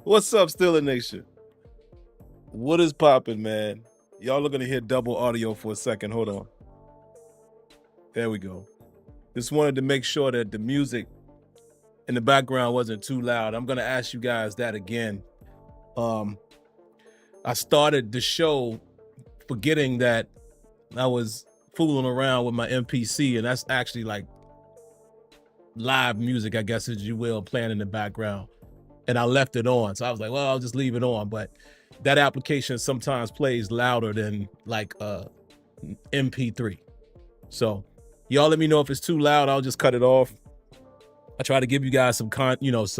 What's up, Steeler Nation? What is popping, man? Y'all are gonna hear double audio for a second. Hold on. There we go. Just wanted to make sure that the music in the background wasn't too loud. I'm gonna ask you guys that again. I started the show forgetting that I was fooling around with my MPC, and that's actually like live music, I guess, as you will, playing in the background. And I left it on. So I was like, well, I'll just leave it on. But that application sometimes plays louder than like MP3. So y'all let me know if it's too loud. I'll just cut it off. I try to give you guys some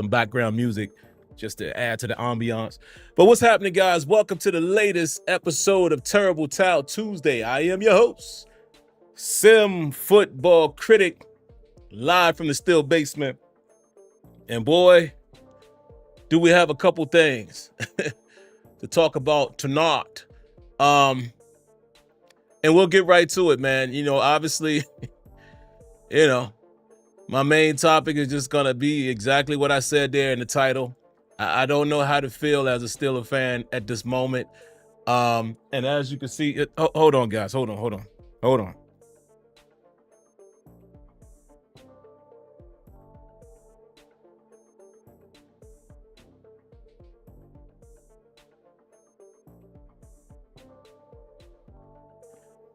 background music just to add to the ambiance. But what's happening, guys? Welcome to the latest episode of Terrible Towel Tuesday. I am your host, SimFBallCritic, live from the Steel Basement. And boy, do we have a couple things to talk about tonight. And we'll get right to it, man. Obviously, my main topic is just going to be exactly what I said there in the title. I don't know how to feel as a Steeler fan at this moment. And as you can see, hold on, guys. Hold on.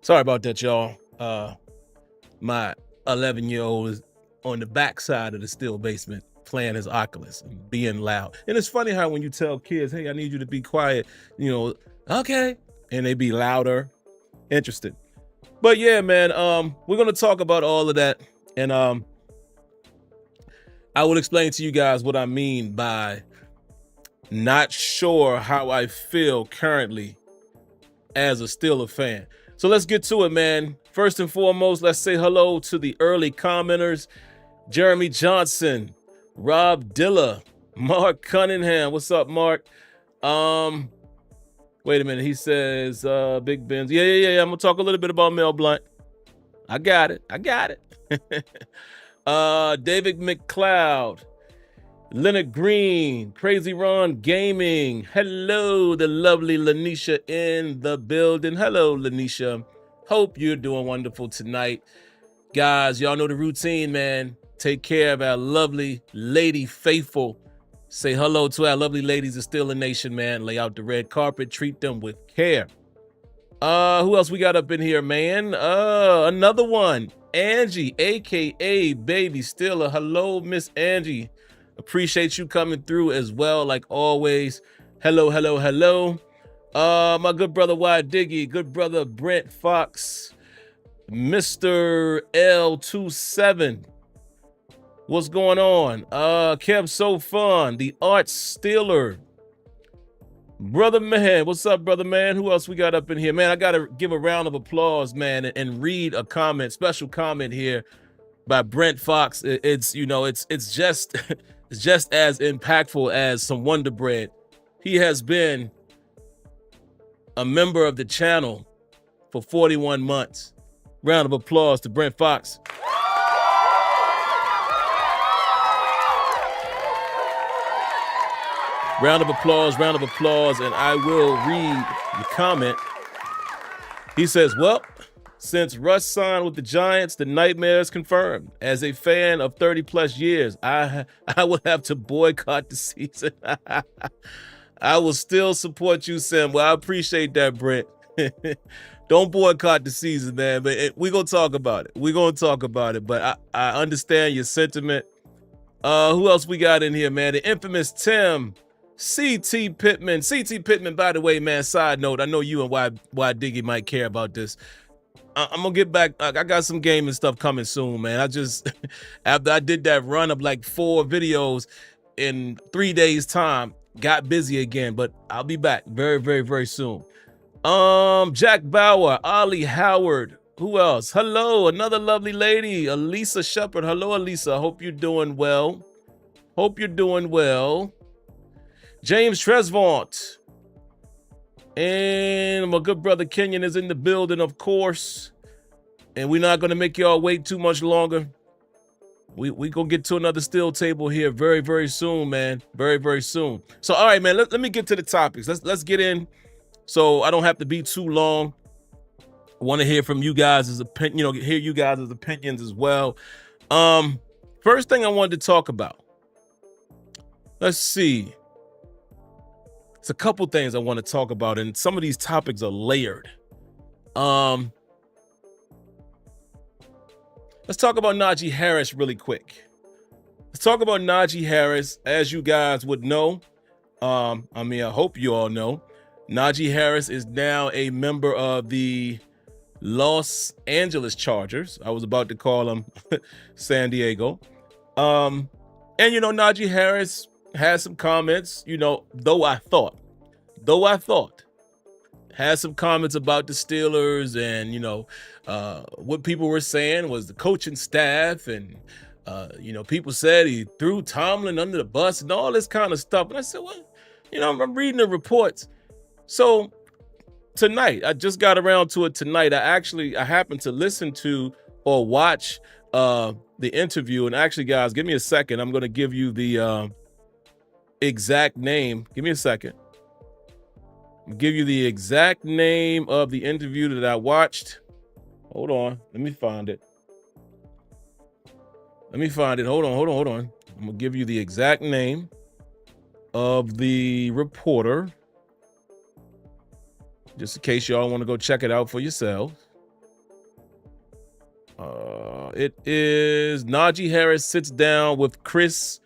Sorry about that, y'all. My 11-year-old is on the backside of the Steel Basement playing his Oculus and being loud. And it's funny how when you tell kids, hey, I need you to be quiet, okay, and they be louder. Interesting. But yeah, man, we're going to talk about all of that. And I will explain to you guys what I mean by not sure how I feel currently as a Steeler fan. So let's get to it, man. First and foremost, let's say hello to the early commenters. Jeremy Johnson, Rob Dilla, Mark Cunningham. What's up, Mark? Wait a minute. He says, Big Ben's. Yeah. I'm going to talk a little bit about Mel Blount. I got it. David McLeod, Leonard Green, Crazy Ron Gaming. Hello, the lovely Lanisha in the building. Hello, Lanisha. Hope you're doing wonderful tonight. Guys, y'all know the routine, man. Take care of our lovely lady faithful. Say hello to our lovely ladies of Steeler Nation, man. Lay out the red carpet. Treat them with care. Who else we got up in here, man? Another one. Angie, a.k.a. Baby Steeler. Hello, Miss Angie. Appreciate you coming through as well, like always. Hello. My good brother Wide Diggy, good brother Brent Fox, Mr. L27. What's going on? Kev So Fun, the Art Steeler. Brother Man, what's up, brother man? Who else we got up in here? Man, I gotta give a round of applause, man, and read a comment, special comment here by Brent Fox. It's just it's just as impactful as some Wonder Bread. He has been a member of the channel for 41 months. Round of applause to Brent Fox. Round of applause, and I will read the comment. He says, well, since Russ signed with the Giants, the nightmare is confirmed. As a fan of 30 plus years, I will have to boycott the season. I will still support you, Sim. Well, I appreciate that, Brent. Don't boycott the season, man. But we're going to talk about it. But I understand your sentiment. Who else we got in here, man? The infamous Tim. C.T. Pittman, by the way, man, side note, I know you and Y Diggy might care about this. I'm gonna get back. I got some gaming stuff coming soon, man. I just, after I did that run of like 4 videos in 3 days time, got busy again, but I'll be back very, very, very soon. Jack Bauer, Ollie Howard, who else? Hello, another lovely lady, Elisa Shepard. Hello, Elisa, hope you're doing well. James Tresvant. And my good brother Kenyon is in the building, of course. And we're not going to make y'all wait too much longer. We gonna get to another steel table here very, very soon, man. Very, very soon. So, all right, man. Let me get to the topics. Let's get in, so I don't have to be too long. I want to hear from you guys' opinion. Hear you guys' opinions as well. First thing I wanted to talk about. Let's see. It's a couple things I want to talk about, and some of these topics are layered. Let's talk about Naji Harris really quick. Let's talk about Naji Harris. As you guys would know, I hope you all know, Naji Harris is now a member of the Los Angeles Chargers. I was about to call them San Diego. And, Naji Harris had some comments, though I thought, had some comments about the Steelers, and, what people were saying was the coaching staff, and, people said he threw Tomlin under the bus and all this kind of stuff. And I said, well, I'm reading the reports. So tonight, I just got around to it tonight. I happened to listen to or watch the interview. And actually, guys, give me a second. I'm going to give you the exact name. Give me a second. Give you the exact name of the interview that I watched. Hold on. Let me find it. Hold on. I'm going to give you the exact name of the reporter, just in case y'all want to go check it out for yourselves. It is Naji Harris sits down with Chris.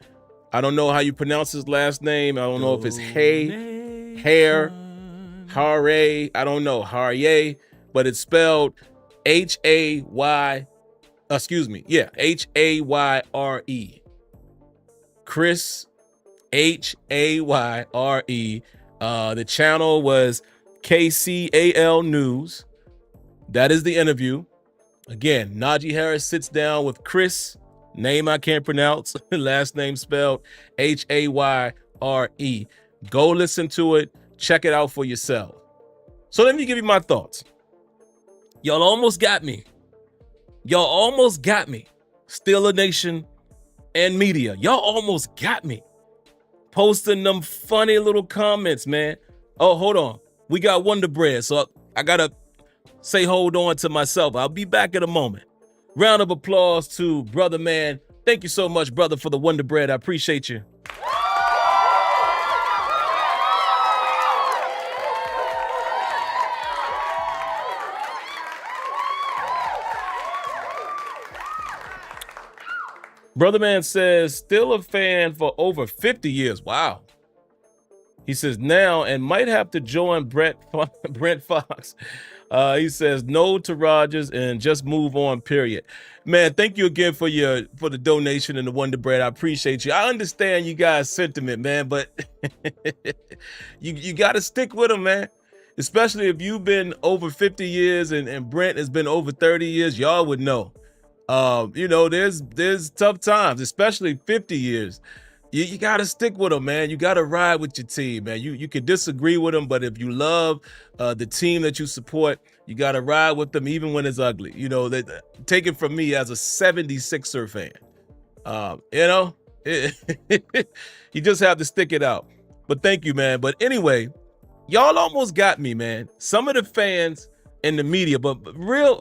I don't know how you pronounce his last name. I don't know if it's Hare, I don't know, Harye, but it's spelled Hayre. Chris, Hayre. The channel was KCAL News. That is the interview. Again, Naji Harris sits down with Chris, name I can't pronounce, last name spelled Hayre. Go listen to it. Check it out for yourself. So let me give you my thoughts. Y'all almost got me. Steeler Nation and media. Y'all almost got me. Posting them funny little comments, man. Oh, hold on. We got Wonder Bread, so I got to say hold on to myself. I'll be back in a moment. Round of applause to Brother Man. Thank you so much, brother, for the Wonder Bread. I appreciate you. Brother Man says, still a fan for over 50 years. Wow. He says now and might have to join Brent Fox. He says no to Rodgers and just move on, period. Man, thank you again for the donation and the Wonder Bread. I appreciate you. I understand you guys' sentiment, man, but you got to stick with them, man. Especially if you've been over 50 years and Brent has been over 30 years, y'all would know. There's tough times, especially 50 years. You got to stick with them, man. You got to ride with your team, man. You can disagree with them, but if you love the team that you support, you got to ride with them even when it's ugly. Take it from me as a 76er fan. You just have to stick it out. But thank you, man. But anyway, y'all almost got me, man. Some of the fans in the media, but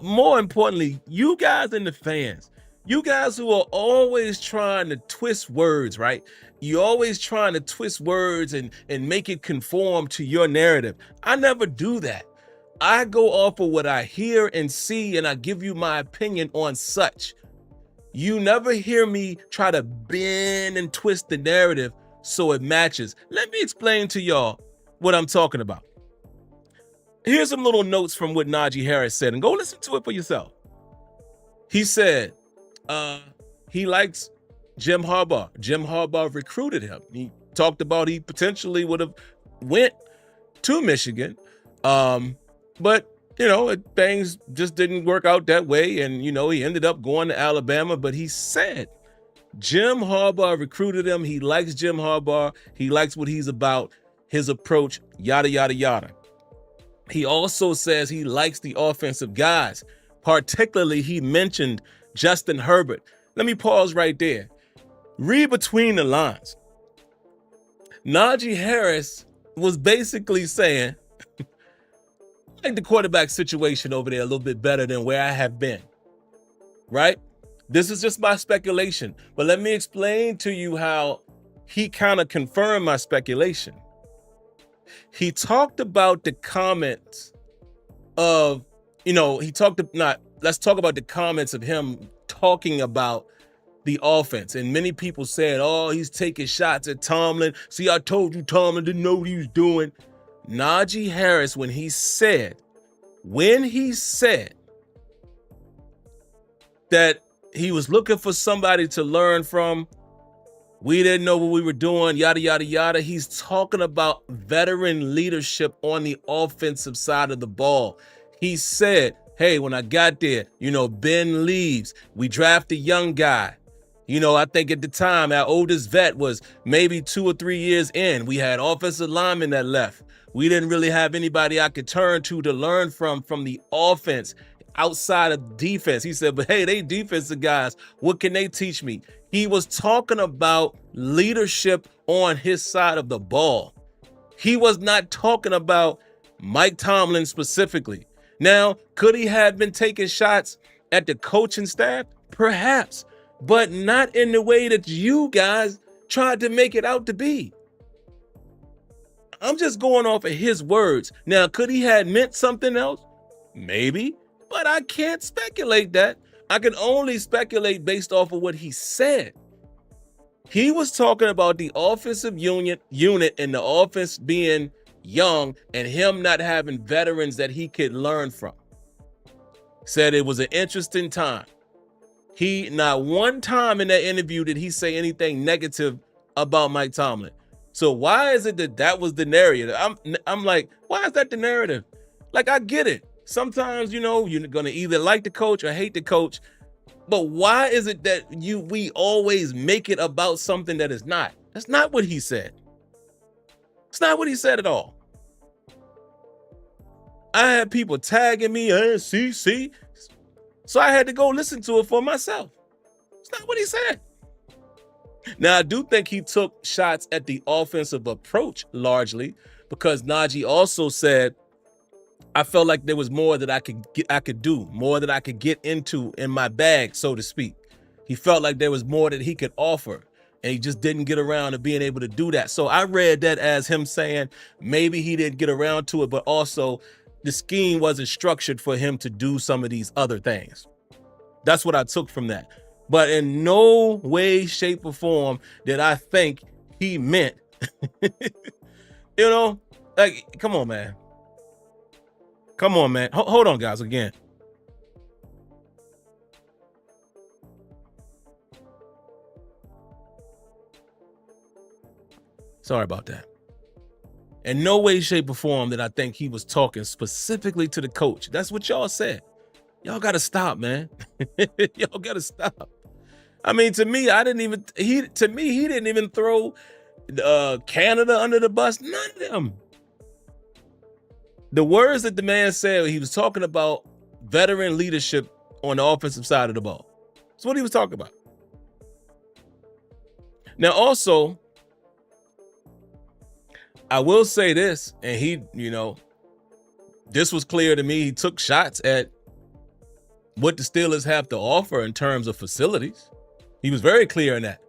more importantly, you guys in the fans, you guys who are always trying to twist words, right? You're always trying to twist words and make it conform to your narrative. I never do that. I go off of what I hear and see, and I give you my opinion on such. You never hear me try to bend and twist the narrative so it matches. Let me explain to y'all what I'm talking about. Here's some little notes from what Naji Harris said, and go listen to it for yourself. He said he likes Jim Harbaugh. Jim Harbaugh recruited him. He talked about he potentially would have went to Michigan, but things just didn't work out that way, and he ended up going to Alabama. But he said Jim Harbaugh recruited him. He likes Jim Harbaugh. He likes what he's about, his approach, yada yada yada. He also says he likes the offensive guys. Particularly, he mentioned Justin Herbert. let me pause right there. Read between the lines. Naji Harris was basically saying, I like the quarterback situation over there a little bit better than where I have been, right? This is just my speculation, but let me explain to you how he kind of confirmed my speculation. He talked about the comments of, let's talk about the comments of him talking about the offense. And many people said, oh, he's taking shots at Tomlin. See, I told you Tomlin didn't know what he was doing. Naji Harris, when he said that he was looking for somebody to learn from, we didn't know what we were doing, yada, yada, yada. He's talking about veteran leadership on the offensive side of the ball. He said, hey, when I got there, Ben leaves. We draft a young guy. I think at the time, our oldest vet was maybe 2 or 3 years in. We had offensive linemen that left. We didn't really have anybody I could turn to learn from the offense outside of defense. He said, but hey, they defensive guys. What can they teach me? He was talking about leadership on his side of the ball. He was not talking about Mike Tomlin specifically. Now, could he have been taking shots at the coaching staff? Perhaps, but not in the way that you guys tried to make it out to be. I'm just going off of his words. Now, could he have meant something else? Maybe, but I can't speculate that. I can only speculate based off of what he said. He was talking about the offensive unit and the offense being young and him not having veterans that he could learn from. Said it was an interesting time. He, not one time in that interview did he say anything negative about Mike Tomlin. So why is it that was the narrative? I'm like, why is that the narrative? Like, I get it. Sometimes, you're going to either like the coach or hate the coach. But why is it that we always make it about something that is not? That's not what he said. It's not what he said at all. I had people tagging me, see. So I had to go listen to it for myself. It's not what he said. Now, I do think he took shots at the offensive approach largely because Najee also said, I felt like there was more that I could do, more that I could get into in my bag, so to speak. He felt like there was more that he could offer, and he just didn't get around to being able to do that. So I read that as him saying maybe he didn't get around to it, but also the scheme wasn't structured for him to do some of these other things. That's what I took from that. But in no way, shape, or form did I think he meant, like, come on, man. Come on, man. Hold on, guys, again. Sorry about that. In no way, shape, or form did I think he was talking specifically to the coach. That's what y'all said. Y'all got to stop, man. Y'all got to stop. I mean, to me, he didn't even throw Canada under the bus. None of them. The words that the man said, he was talking about veteran leadership on the offensive side of the ball. That's what he was talking about. Now, also, I will say this, and this was clear to me. He took shots at what the Steelers have to offer in terms of facilities. He was very clear in that.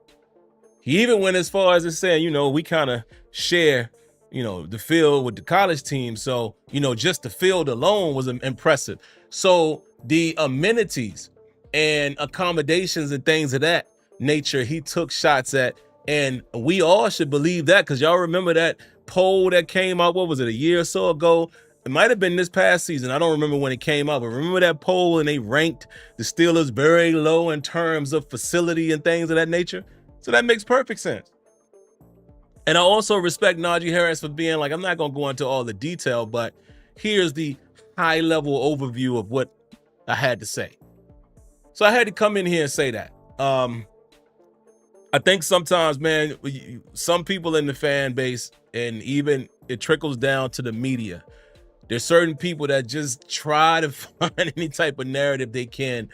He even went as far as saying, we kind of share the field with the college team. So, just the field alone was impressive. So the amenities and accommodations and things of that nature, he took shots at. And we all should believe that, because y'all remember that poll that came out, what was it, a year or so ago? It might have been this past season. I don't remember when it came out, but remember that poll and they ranked the Steelers very low in terms of facility and things of that nature? So that makes perfect sense. And I also respect Naji Harris for being like, I'm not going to go into all the detail, but here's the high level overview of what I had to say. So I had to come in here and say that. I think sometimes, man, some people in the fan base, and even it trickles down to the media, there's certain people that just try to find any type of narrative they can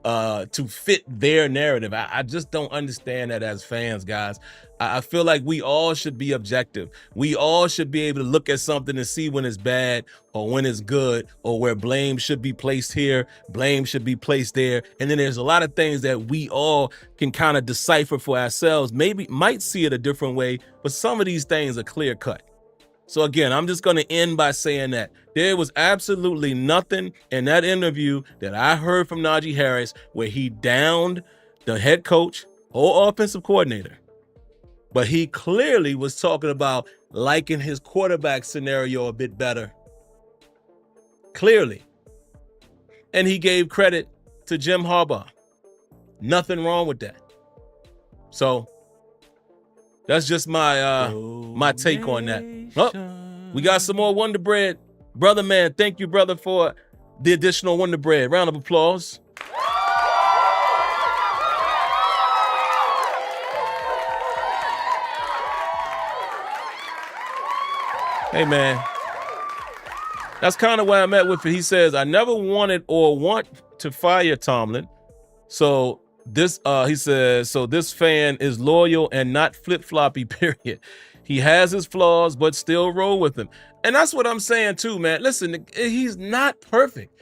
to fit their narrative. I just don't understand that as fans, guys. I feel like we all should be objective. We all should be able to look at something and see when it's bad or when it's good, or where blame should be placed here, blame should be placed there. And then there's a lot of things that we all can kind of decipher for ourselves. Maybe might see it a different way, but some of these things are clear cut. So again, I'm just going to end by saying that there was absolutely nothing in that interview that I heard from Naji Harris where he downed the head coach or offensive coordinator. But he clearly was talking about liking his quarterback scenario a bit better. Clearly. And he gave credit to Jim Harbaugh. Nothing wrong with that. So that's just my my take on that. Oh, we got some more Wonder Bread. Brother man, thank you, brother, for the additional Wonder Bread. Round of applause. Hey, man, that's kind of where I'm at with it. He says, I never wanted or want to fire Tomlin. So this, he says, so this fan is loyal and not flip-floppy, period. He has his flaws, but still roll with him. And that's what I'm saying too, man. Listen, he's not perfect.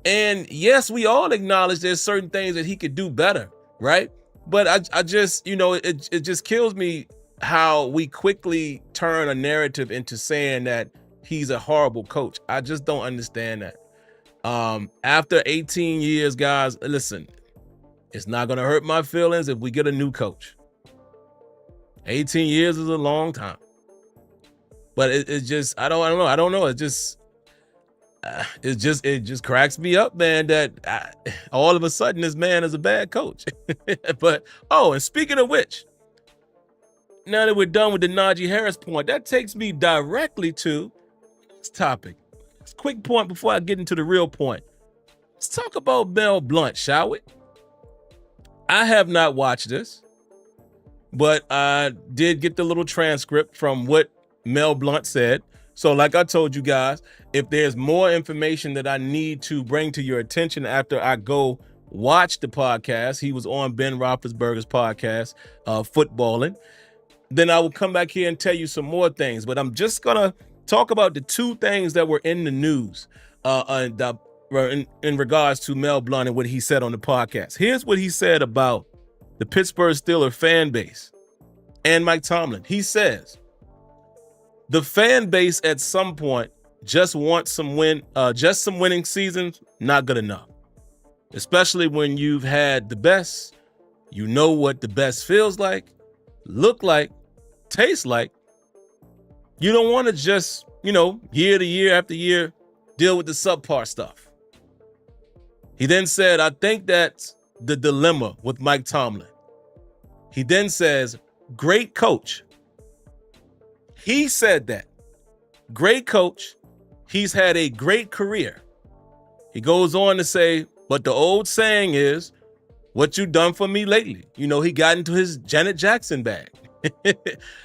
And yes, we all acknowledge there's certain things that he could do better, right? But I just, you know, it just kills me how we quickly turn a narrative into saying that he's a horrible coach. I just don't understand that. After 18 years, guys, listen, it's not going to hurt my feelings if we get a new coach. 18 years is a long time. But it just, I don't know. It just cracks me up, man, that all of a sudden this man is a bad coach. But, oh, and speaking of which, now that we're done with the Naji Harris point, that takes me directly to this topic. This quick point before I get into the real point. Let's talk about Mel Blount, shall we? I have not watched this, but I did get the little transcript from what Mel Blount said. So like I told you guys, if there's more information that I need to bring to your attention after I go watch the podcast, he was on Ben Roethlisberger's podcast, Footballing, then I will come back here and tell you some more things. But I'm just going to talk about the two things that were in the news in regards to Mel Blount and what he said on the podcast. Here's what he said about the Pittsburgh Steelers fan base and Mike Tomlin. He says, the fan base at some point just wants some winning seasons, not good enough. Especially when you've had the best, you know what the best feels like, look like, taste like. You don't want to just, year to year after year, deal with the subpar stuff. He then said, I think that's the dilemma with Mike Tomlin. He then says, great coach. He said that. Great coach. He's had a great career. He goes on to say, but the old saying is, what you done for me lately? He got into his Janet Jackson bag.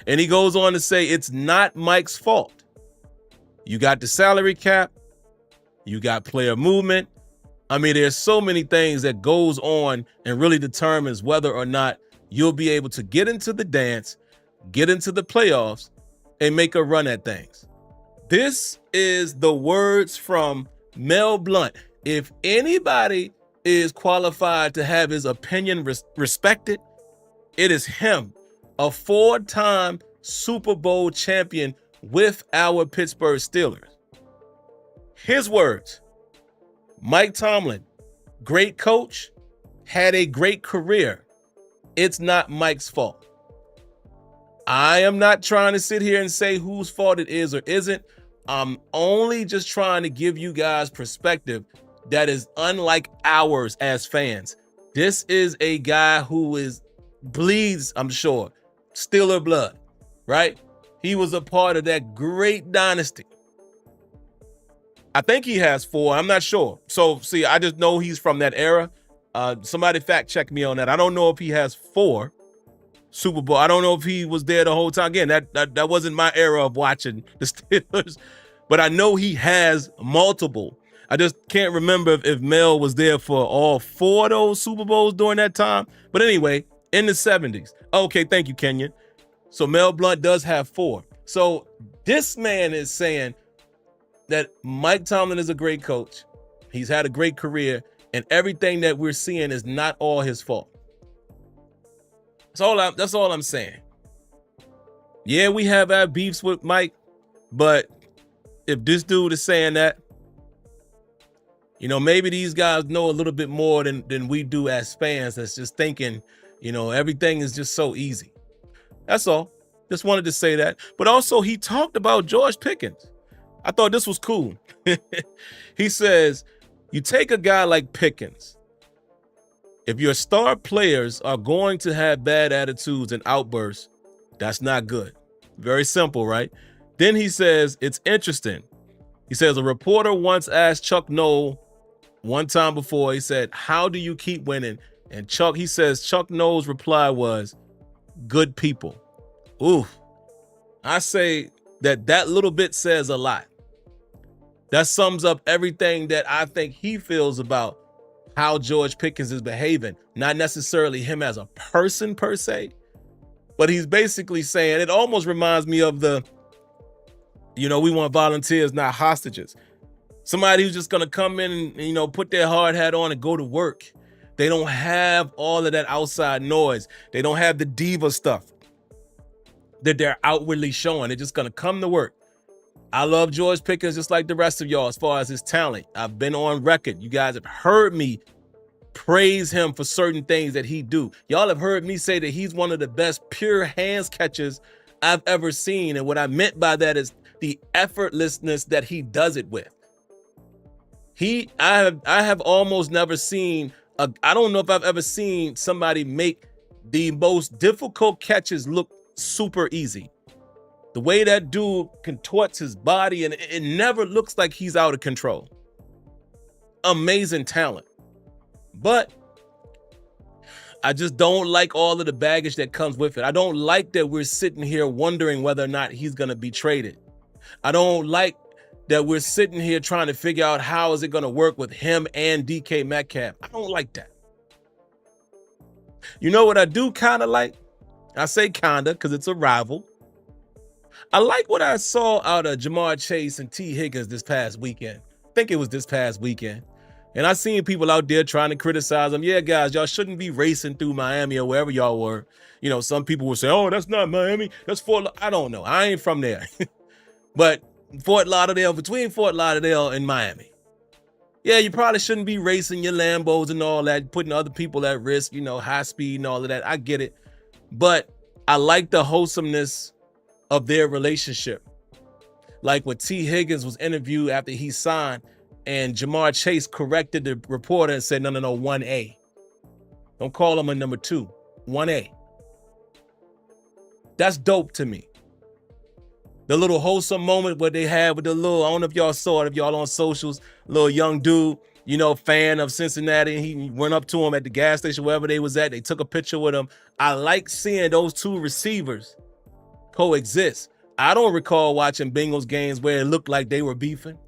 And he goes on to say, it's not Mike's fault. You got the salary cap. You got player movement. I mean, there's so many things that goes on and really determines whether or not you'll be able to get into the dance, get into the playoffs, and make a run at things. This is the words from Mel Blount. If anybody is qualified to have his opinion respected, it is him, a 4-time Super Bowl champion with our Pittsburgh Steelers. His words, Mike Tomlin, great coach, had a great career. It's not Mike's fault. I am not trying to sit here and say whose fault it is or isn't. I'm only just trying to give you guys perspective that is unlike ours as fans. This is a guy who bleeds, I'm sure, Steeler blood, right? He was a part of that great dynasty. I think he has 4. I'm not sure. So, see, I just know he's from that era. Somebody fact check me on that. I don't know if he has 4 Super Bowl. I don't know if he was there the whole time. Again, that wasn't my era of watching the Steelers, but I know he has multiple. I just can't remember if Mel was there for all 4 of those Super Bowls during that time. But anyway, in the 70s. Okay, thank you, Kenyon. So Mel Blount does have 4. So this man is saying that Mike Tomlin is a great coach. He's had a great career, and everything that we're seeing is not all his fault. That's all I'm saying. Yeah, we have our beefs with Mike, but if this dude is saying that, maybe these guys know a little bit more than we do as fans that's just thinking, everything is just so easy. That's all. Just wanted to say that. But also, he talked about George Pickens. I thought this was cool. He says, you take a guy like Pickens. If your star players are going to have bad attitudes and outbursts, that's not good. Very simple, right? Then he says, it's interesting. He says, a reporter once asked Chuck Noll one time before, he said, how do you keep winning? And Chuck Noll's reply was, good people. Ooh, I say that little bit says a lot. That sums up everything that I think he feels about how George Pickens is behaving. Not necessarily him as a person per se, but he's basically saying, it almost reminds me of we want volunteers, not hostages. Somebody who's just going to come in and, put their hard hat on and go to work. They don't have all of that outside noise. They don't have the diva stuff that they're outwardly showing. They're just going to come to work. I love George Pickens just like the rest of y'all as far as his talent. I've been on record. You guys have heard me praise him for certain things that he do. Y'all have heard me say that he's one of the best pure hands catchers I've ever seen. And what I meant by that is the effortlessness that he does it with. I have almost never seen, I don't know if I've ever seen somebody make the most difficult catches look super easy. The way that dude contorts his body, and it never looks like he's out of control. Amazing talent. But I just don't like all of the baggage that comes with it. I don't like that we're sitting here wondering whether or not he's going to be traded. I don't like that we're sitting here trying to figure out how is it going to work with him and DK Metcalf. I don't like that. You know what I do kind of like? I say kind of because it's a rival. I like what I saw out of Jamar Chase and T. Higgins this past weekend. I think it was this past weekend. And I seen people out there trying to criticize them. Yeah, guys, y'all shouldn't be racing through Miami or wherever y'all were. Some people will say, oh, that's not Miami. That's Fort Lauderdale. I don't know. I ain't from there. But Fort Lauderdale, between Fort Lauderdale and Miami. Yeah, you probably shouldn't be racing your Lambos and all that, putting other people at risk, high speed and all of that. I get it. But I like the wholesomeness of their relationship. Like when T. Higgins was interviewed after he signed, and Jamar Chase corrected the reporter and said, no, 1A. Don't call him a number 2. 1A. That's dope to me. The little wholesome moment what they had with the little, I don't know if y'all saw it, if y'all on socials, little young dude, fan of Cincinnati. He went up to him at the gas station, wherever they was at. They took a picture with him. I like seeing those two receivers coexist. I don't recall watching Bengals games where it looked like they were beefing,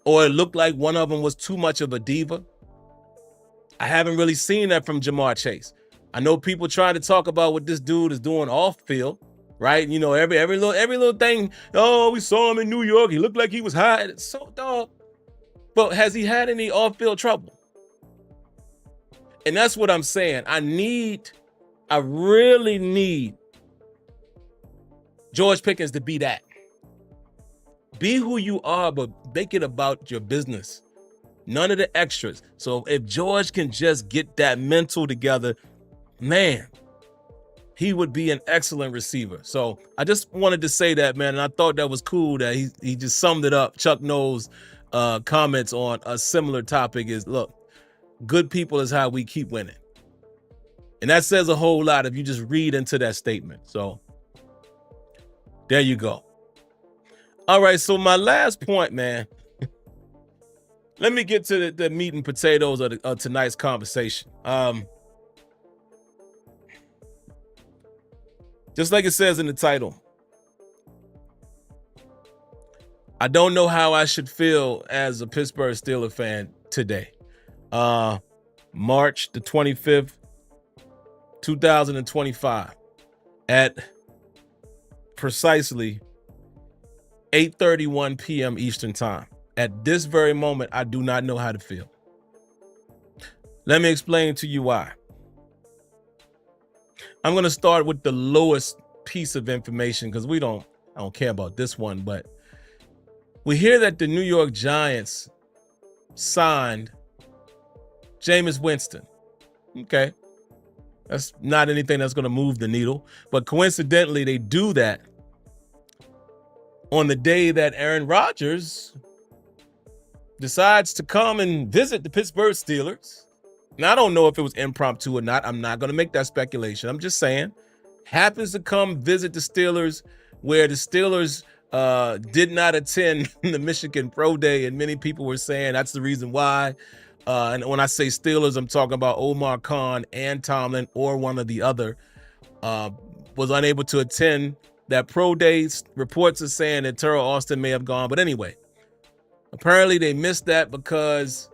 or it looked like one of them was too much of a diva. I haven't really seen that from Jamar Chase. I know people trying to talk about what this dude is doing off field, right? Every little thing. Oh, we saw him in New York. He looked like he was high. So, dog. But has he had any off-field trouble? And that's what I'm saying. I really need George Pickens to be that. Be who you are, but make it about your business. None of the extras. So if George can just get that mental together, man, he would be an excellent receiver. So I just wanted to say that, man. And I thought that was cool that he just summed it up. Chuck Noll's comments on a similar topic is, look, good people is how we keep winning. And that says a whole lot if you just read into that statement. So there you go. All right, so my last point, man. Let me get to the meat and potatoes of tonight's conversation. Just like it says in the title, I don't know how I should feel as a Pittsburgh Steelers fan today. March the 25th, 2025 at precisely 8:31 p.m. Eastern time. At this very moment, I do not know how to feel. Let me explain to you why. I'm going to start with the lowest piece of information because I don't care about this one, but we hear that the New York Giants signed Jameis Winston. Okay. That's not anything that's going to move the needle, but coincidentally, they do that on the day that Aaron Rodgers decides to come and visit the Pittsburgh Steelers. Now, I don't know if it was impromptu or not. I'm not going to make that speculation. I'm just saying, happens to come visit the Steelers where the Steelers did not attend the Michigan Pro Day, and many people were saying that's the reason why. And when I say Steelers, I'm talking about Omar Khan and Tomlin, or one or the other, was unable to attend that Pro Day. Reports are saying that Terrell Austin may have gone. But anyway, apparently they missed that because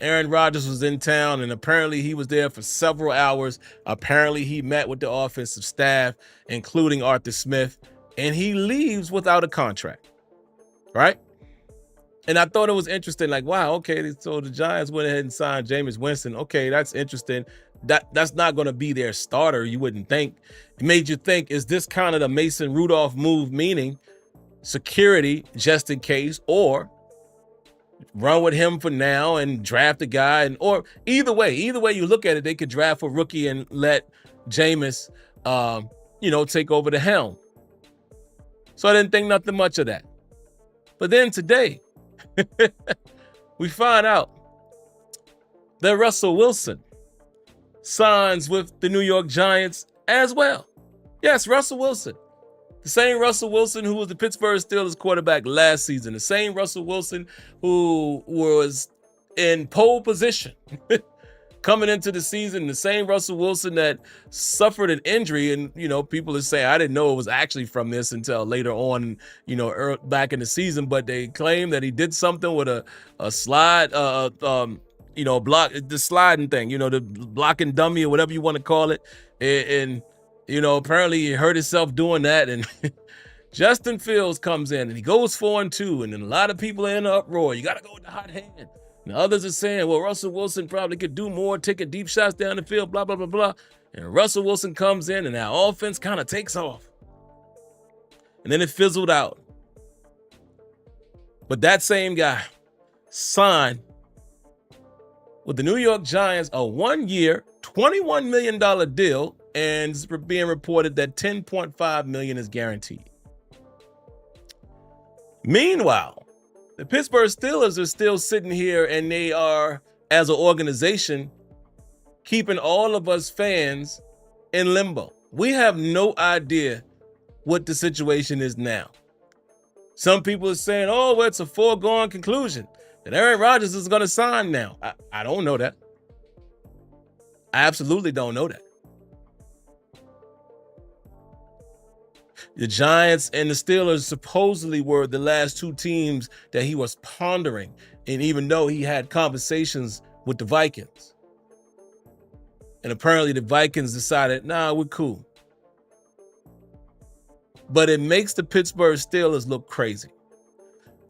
Aaron Rodgers was in town, and apparently he was there for several hours. Apparently he met with the offensive staff, including Arthur Smith, and he leaves without a contract, right? And I thought it was interesting, like, wow, okay, so the Giants went ahead and signed Jameis Winston. Okay, that's interesting. That's not going to be their starter, you wouldn't think. It made you think, is this kind of the Mason Rudolph move, meaning security just in case, or run with him for now and draft a guy? And or either way you look at it, they could draft a rookie and let Jameis take over the helm. So I didn't think nothing much of that. But then today, we find out that Russell Wilson signs with the New York Giants as well. Yes, Russell Wilson. The same Russell Wilson who was the Pittsburgh Steelers quarterback last season. The same Russell Wilson who was in pole position coming into the season. The same Russell Wilson that suffered an injury. And, people are saying, I didn't know it was actually from this until later on, back in the season. But they claim that he did something with a slide, block, the sliding thing, the blocking dummy or whatever you want to call it. And apparently he hurt himself doing that. And Justin Fields comes in and he goes 4-2. And then a lot of people are in an uproar. You got to go with the hot hand. And others are saying, well, Russell Wilson probably could do more, taking deep shots down the field, blah, blah, blah, blah. And Russell Wilson comes in and our offense kind of takes off. And then it fizzled out. But that same guy signed with the New York Giants a 1-year, $21 million deal, and it's being reported that $10.5 million is guaranteed. Meanwhile, the Pittsburgh Steelers are still sitting here, and they are, as an organization, keeping all of us fans in limbo. We have no idea what the situation is now. Some people are saying, oh, well, it's a foregone conclusion that Aaron Rodgers is going to sign now. I don't know that. I absolutely don't know that. The Giants and the Steelers supposedly were the last two teams that he was pondering, and even though he had conversations with the Vikings. And apparently the Vikings decided, nah, we're cool. But it makes the Pittsburgh Steelers look crazy.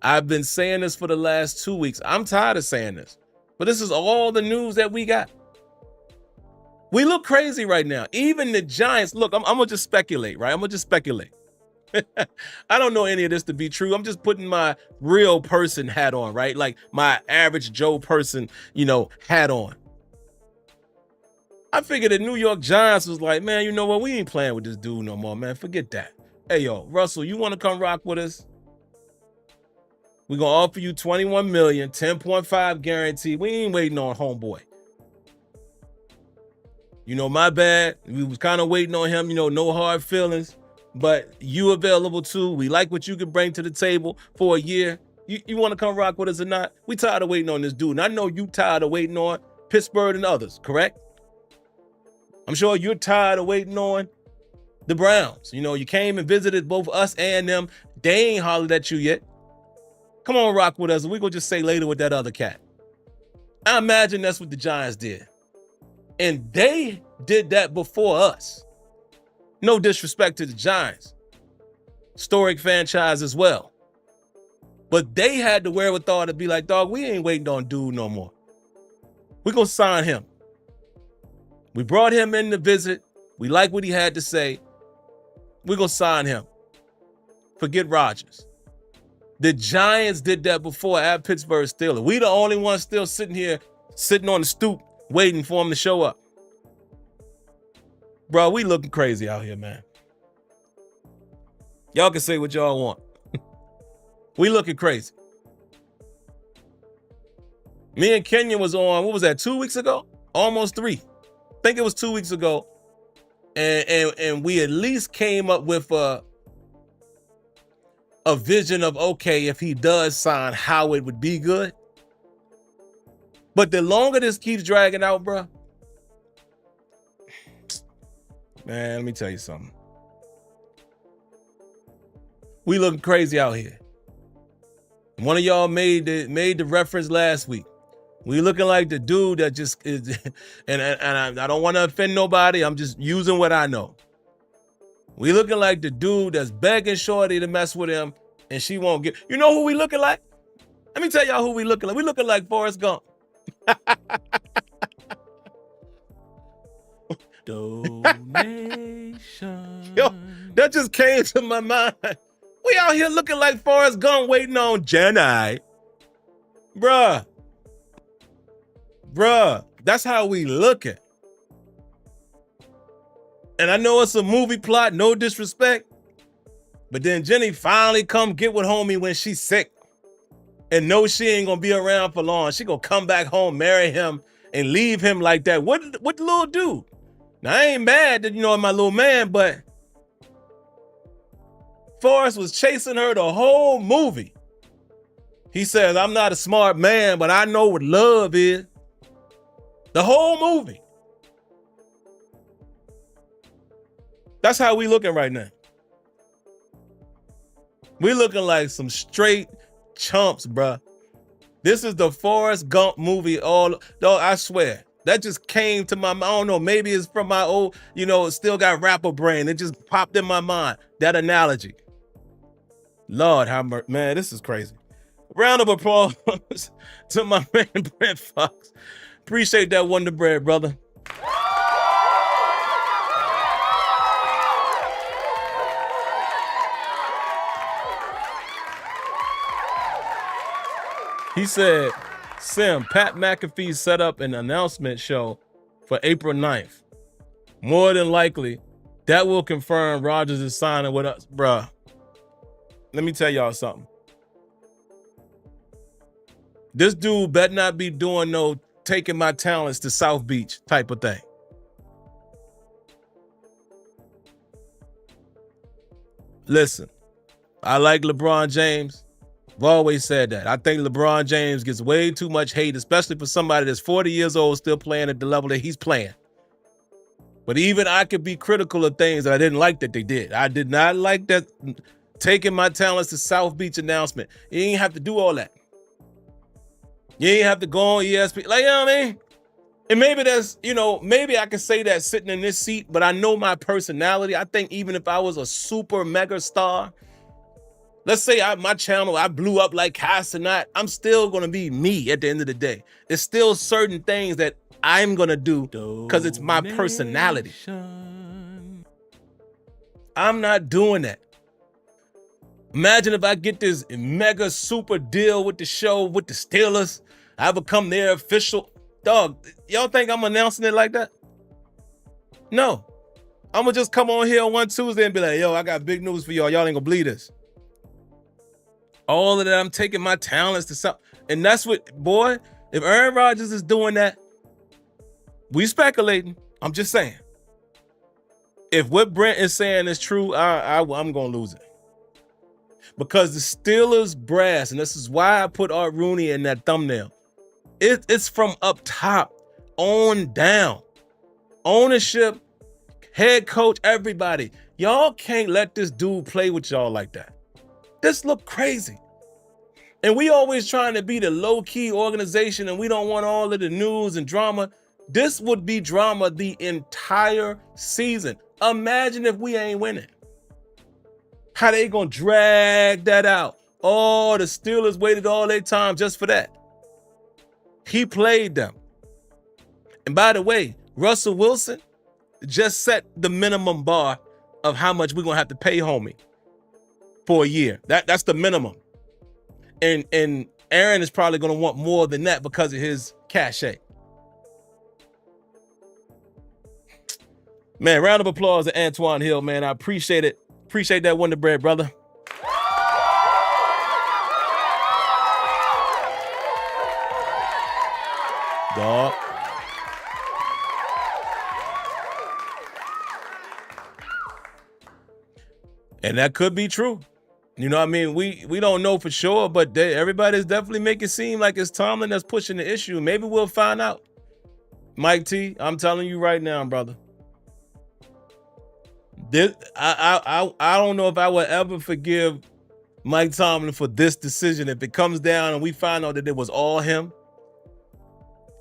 I've been saying this for the last 2 weeks. I'm tired of saying this, but this is all the news that we got. We look crazy right now. Even the Giants, look, I'm going to just speculate, right? I'm going to just speculate. I don't know any of this to be true. I'm just putting my real person hat on, right? Like my average Joe person, hat on. I figured the New York Giants was like, man, you know what? We ain't playing with this dude no more, man. Forget that. Hey, yo, Russell, you want to come rock with us? We're going to offer you $21 million, 10.5 guarantee. We ain't waiting on homeboy. My bad. We was kind of waiting on him, no hard feelings. But you available too. We like what you can bring to the table for a year. You want to come rock with us or not? We tired of waiting on this dude. And I know you tired of waiting on Pittsburgh and others, correct? I'm sure you're tired of waiting on the Browns. You came and visited both us and them. They ain't hollered at you yet. Come on, rock with us, and we're going to just say later with that other cat. I imagine that's what the Giants did. And they did that before us. No disrespect to the Giants. Historic franchise as well. But they had the wherewithal to be like, dog, we ain't waiting on dude no more. We're going to sign him. We brought him in to visit. We like what he had to say. We're going to sign him. Forget Rodgers. The Giants did that before at Pittsburgh Steelers. We the only ones still sitting on the stoop, waiting for him to show up. Bro, we looking crazy out here, man. Y'all can say what y'all want. We looking crazy. Me and Kenya was on, what was that, 2 weeks ago? Almost 3. I think it was 2 weeks ago. And we at least came up with a vision of, okay, if he does sign, how it would be good. But the longer this keeps dragging out, bro, man, let me tell you something. We looking crazy out here. One of y'all made the reference last week. We looking like the dude that just is, and I don't want to offend nobody. I'm just using what I know. We looking like the dude that's begging Shorty to mess with him, and she won't get. You know who we looking like? Let me tell y'all who we looking like. We looking like Forrest Gump. Donation. Yo, that just came to my mind. We out here looking like Forrest Gump waiting on Jenny. Bruh, that's how we looking. And I know it's a movie plot, no disrespect, but then Jenny finally come get with homie when she's sick and know she ain't gonna be around for long. She gonna come back home, marry him, and leave him like that. What the little dude? Now, I ain't mad that, my little man, but Forrest was chasing her the whole movie. He says, I'm not a smart man, but I know what love is. The whole movie. That's how we looking right now. We looking like some straight chumps, bruh. This is the Forrest Gump movie. I swear. That just came to my mind. I don't know. Maybe it's from my old, still got rapper brain. It just popped in my mind. That analogy. Lord, man, this is crazy. Round of applause to my man, Brent Fox. Appreciate that Wonder Bread, brother. He said, Sim, Pat McAfee set up an announcement show for April 9th. More than likely, that will confirm Rodgers is signing with us. Bruh, let me tell y'all something. This dude better not be doing no taking my talents to South Beach type of thing. Listen, I like LeBron James. I've always said that. I think LeBron James gets way too much hate, especially for somebody that's 40 years old still playing at the level that he's playing. But even I could be critical of things that I didn't like that they did. I did not like that taking my talents to South Beach announcement. You ain't have to do all that. You ain't have to go on ESPN. Like, you know what I mean? And maybe that's, maybe I can say that sitting in this seat, but I know my personality. I think even if I was a super mega star, let's say my channel, I blew up like Casanat, I'm still going to be me at the end of the day. There's still certain things that I'm going to do because it's my personality. I'm not doing that. Imagine if I get this mega super deal with the show, with the Steelers. I become their official. Dog, y'all think I'm announcing it like that? No. I'm going to just come on here on one Tuesday and be like, yo, I got big news for y'all. Y'all ain't going to believe this. All of that, I'm taking my talents to something. And that's what, boy, if Aaron Rodgers is doing that, we speculating. I'm just saying. If what Brent is saying is true, I'm going to lose it. Because the Steelers brass, and this is why I put Art Rooney in that thumbnail, it's from up top on down. Ownership, head coach, everybody. Y'all can't let this dude play with y'all like that. This look crazy. And we always trying to be the low-key organization, and we don't want all of the news and drama. This would be drama the entire season. Imagine if we ain't winning. How they gonna drag that out? Oh, the Steelers waited all their time just for that. He played them. And by the way, Russell Wilson just set the minimum bar of how much we're gonna have to pay homie for a year. That's the minimum. And Aaron is probably gonna want more than that because of his cachet. Man, round of applause to Antoine Hill, man. I appreciate it. Appreciate that Wonder Bread, brother. Dog. And that could be true. You know what I mean? We don't know for sure, but everybody's definitely making it seem like it's Tomlin that's pushing the issue. Maybe we'll find out. Mike T, I'm telling you right now, brother. I don't know if I will ever forgive Mike Tomlin for this decision. If it comes down and we find out that it was all him,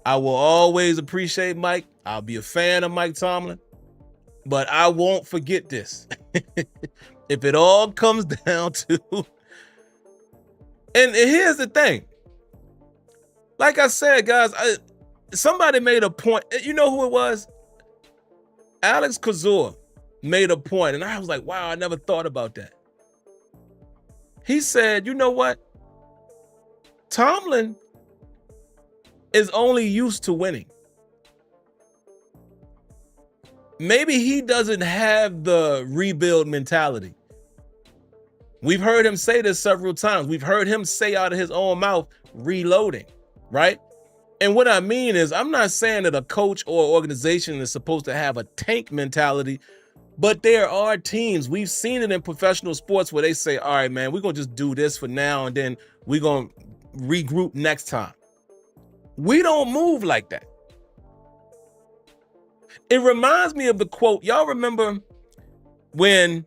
I will always appreciate Mike. I'll be a fan of Mike Tomlin, but I won't forget this. If it all comes down to, and here's the thing. Like I said, guys, somebody made a point. You know who it was? Alex Kazor made a point, and I was like, wow, I never thought about that. He said, you know what? Tomlin is only used to winning. Maybe he doesn't have the rebuild mentality. We've heard him say this several times. We've heard him say out of his own mouth, reloading, right? And what I mean is, I'm not saying that a coach or organization is supposed to have a tank mentality, but there are teams, we've seen it in professional sports where they say, all right, man, we're going to just do this for now, and then we're going to regroup next time. We don't move like that. It reminds me of the quote. Y'all remember when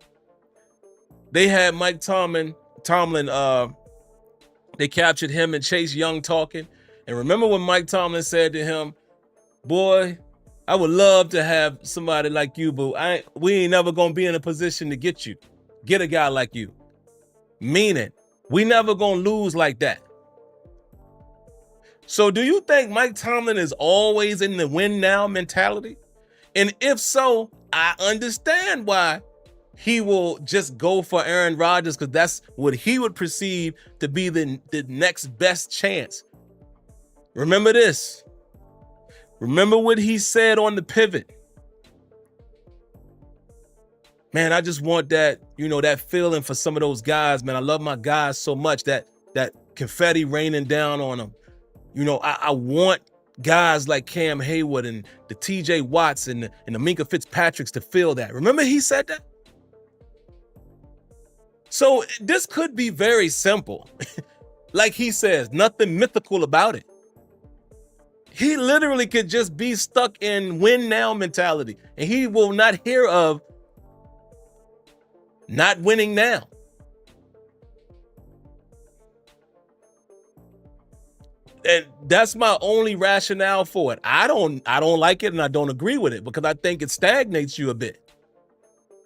they had Mike Tomlin, they captured him and Chase Young talking. And remember when Mike Tomlin said to him, boy, I would love to have somebody like you, but we ain't never going to be in a position to get a guy like you. Meaning, we never going to lose like that. So do you think Mike Tomlin is always in the win now mentality? And if so, I understand why he will just go for Aaron Rodgers, because that's what he would perceive to be the next best chance. Remember this. Remember what he said on the pivot. Man, I just want that, that feeling for some of those guys, man. I love my guys so much, that confetti raining down on them. I want guys like Cam Hayward and the TJ Watts and the Minka Fitzpatricks to feel that. Remember he said that? So this could be very simple. Like he says, nothing mythical about it. He literally could just be stuck in win now mentality, and he will not hear of not winning now. And that's my only rationale for it. I don't like it, and I don't agree with it, because I think it stagnates you a bit.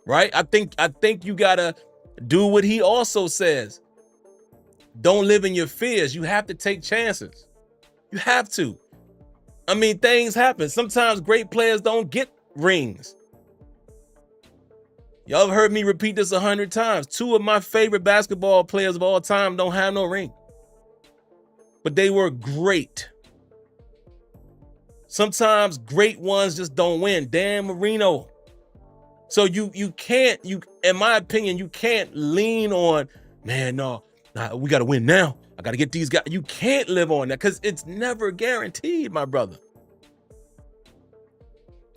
Right? I think you gotta do what he also says. Don't live in your fears. You have to take chances. You have to. I mean, things happen. Sometimes great players don't get rings. Y'all have heard me repeat this 100 times. 2 of my favorite basketball players of all time don't have no ring. But they were great. Sometimes great ones just don't win. Dan Marino. So you can't, in my opinion, you can't lean on, man, no, we got to win now. I got to get these guys. You can't live on that, because it's never guaranteed, my brother.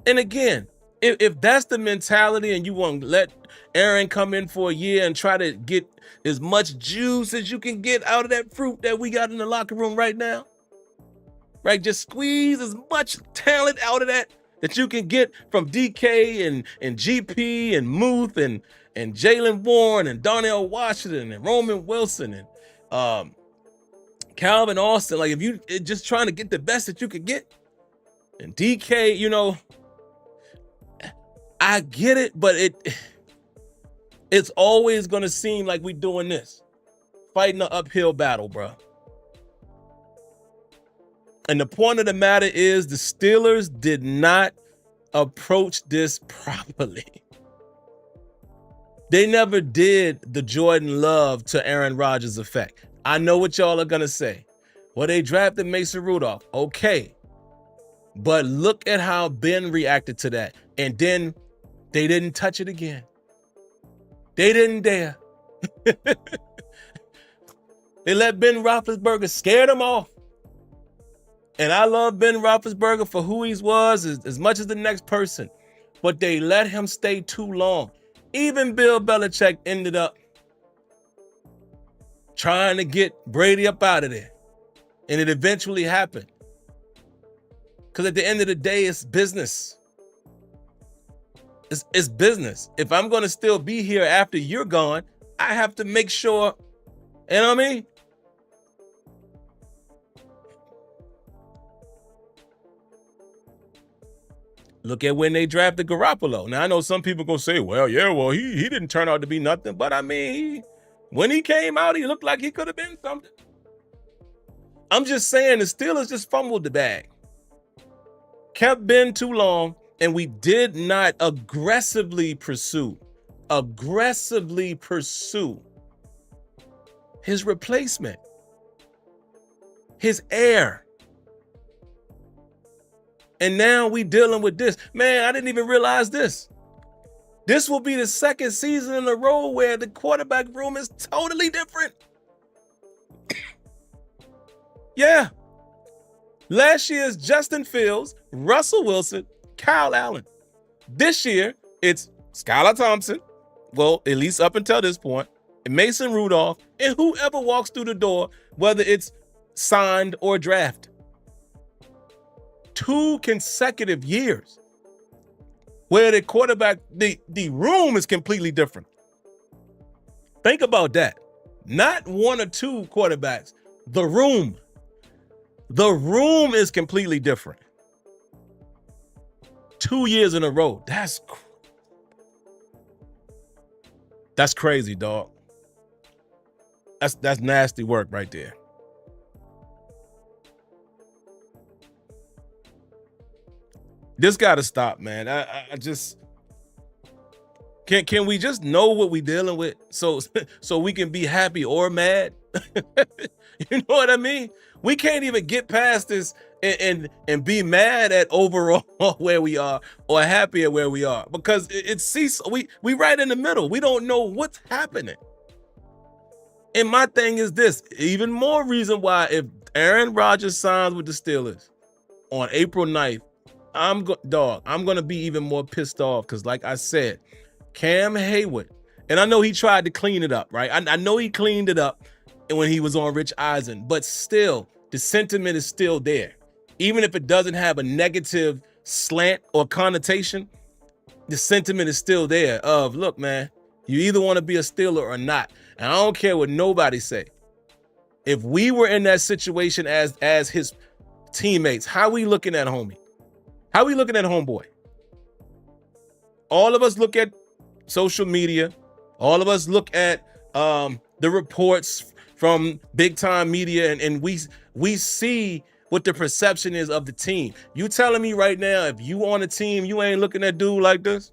And again, if that's the mentality and you want to let Aaron come in for a year and try to get as much juice as you can get out of that fruit that we got in the locker room right now, right? Just squeeze as much talent out of that you can get from DK and GP and Muth and Jalen Warren and Darnell Washington and Roman Wilson and Calvin Austin, like if you just trying to get the best that you could get. And DK, you know, I get it, but it's always going to seem like we doing this. Fighting an uphill battle, bro. And the point of the matter is the Steelers did not approach this properly. They never did the Jordan Love to Aaron Rodgers effect. I know what y'all are going to say. Well, they drafted Mason Rudolph. Okay. But look at how Ben reacted to that. And then they didn't touch it again. They didn't dare. They let Ben Roethlisberger scare them off. And I love Ben Roethlisberger for who he was as much as the next person. But they let him stay too long. Even Bill Belichick ended up trying to get Brady up out of there. And it eventually happened. Because at the end of the day, it's business. It's business. If I'm going to still be here after you're gone, I have to make sure, you know what I mean? Look at when they drafted Garoppolo. Now, I know some people going to say, well, he didn't turn out to be nothing. But, I mean, when he came out, he looked like he could have been something. I'm just saying the Steelers just fumbled the bag. Kept Ben too long, and we did not aggressively pursue his replacement, his heir. And now we dealing with this. Man, I didn't even realize this. This will be the second season in a row where the quarterback room is totally different. Yeah. Last year's Justin Fields, Russell Wilson, Kyle Allen. This year, it's Skylar Thompson, well, at least up until this point, and Mason Rudolph, and whoever walks through the door, whether it's signed or drafted. 2 consecutive years where the quarterback, the room is completely different. Think about that. Not 1 or 2 quarterbacks. The room. The room is completely different. 2 years in a row. That's crazy, dog. That's nasty work right there. This got to stop, man. I just can we just know what we dealing with so we can be happy or mad? You know what I mean? We can't even get past this and be mad at overall where we are or happy at where we are because we right in the middle. We don't know what's happening. And my thing is this, even more reason why if Aaron Rodgers signs with the Steelers on April 9th, I'm going to be even more pissed off because like I said, Cam Hayward, and I know he tried to clean it up, right? I know he cleaned it up when he was on Rich Eisen, but still, the sentiment is still there. Even if it doesn't have a negative slant or connotation, the sentiment is still there of, look, man, you either want to be a Steeler or not. And I don't care what nobody say. If we were in that situation as his teammates, how we looking at homie? How we looking at homeboy? All of us look at social media. All of us look at the reports from big time media, and we see what the perception is of the team. You telling me right now, if you on a team, you ain't looking at dude like this?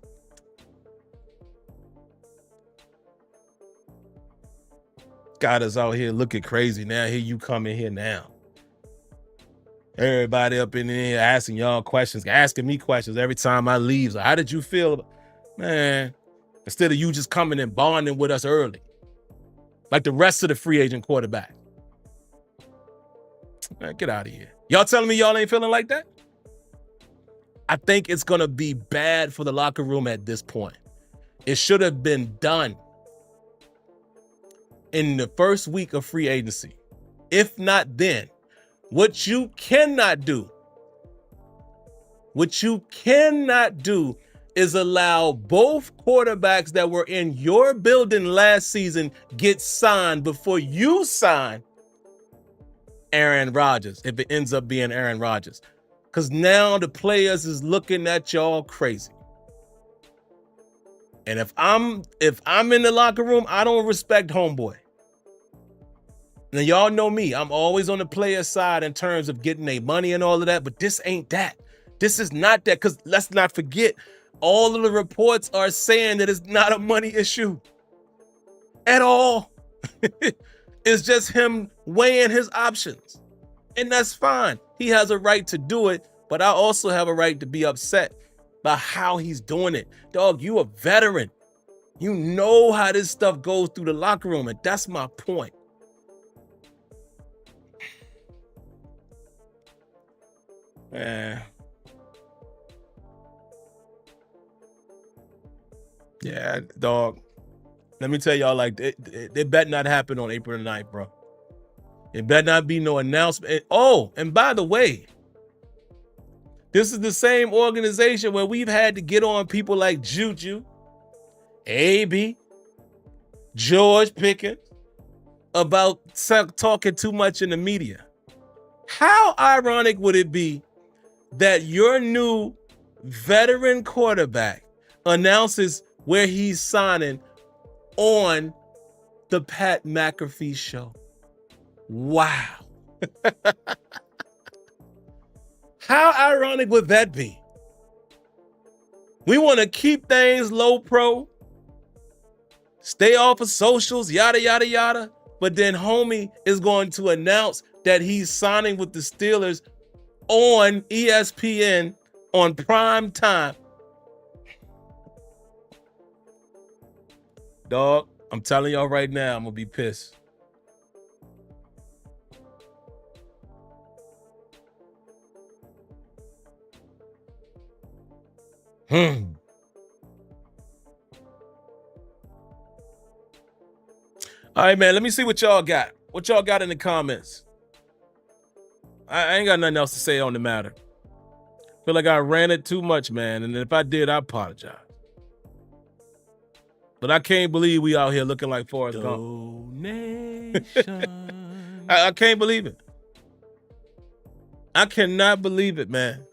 Got us out here looking crazy now. Here you come in here now. Everybody up in there asking y'all questions, asking me questions every time I leave. So how did you feel? Man, instead of you just coming and bonding with us early, like the rest of the free agent quarterback. Man, get out of here. Y'all telling me y'all ain't feeling like that? I think it's going to be bad for the locker room at this point. It should have been done in the first week of free agency. If not then, what you cannot do is allow both quarterbacks that were in your building last season get signed before you sign Aaron Rodgers if it ends up being Aaron Rodgers. Because now the players is looking at y'all crazy. And if I'm in the locker room, I don't respect homeboy. Now, y'all know me. I'm always on the player side in terms of getting their money and all of that, but this ain't that. This is not that, because let's not forget, all of the reports are saying that it's not a money issue at all. It's just him weighing his options. And that's fine. He has a right to do it, but I also have a right to be upset by how he's doing it. Dog, you a veteran. You know how this stuff goes through the locker room, and that's my point. Man. Yeah, dog. Let me tell y'all, like, it better not happen on April the 9th, bro. It better not be no announcement. Oh, and by the way, this is the same organization where we've had to get on people like Juju, AB, George Pickens about talking too much in the media. How ironic would it be that your new veteran quarterback announces where he's signing on the Pat McAfee show? Wow. How ironic would that be? We want to keep things low pro, stay off of socials, yada, yada, yada. But then homie is going to announce that he's signing with the Steelers on ESPN on prime time. Dog, I'm telling y'all right now, I'm going to be pissed. All right, man, let me see what y'all got. What y'all got in the comments? I ain't got nothing else to say on the matter. Feel like I ran it too much, man. And if I did, I apologize. But I can't believe we out here looking like Forrest Gump. I can't believe it. I cannot believe it, man.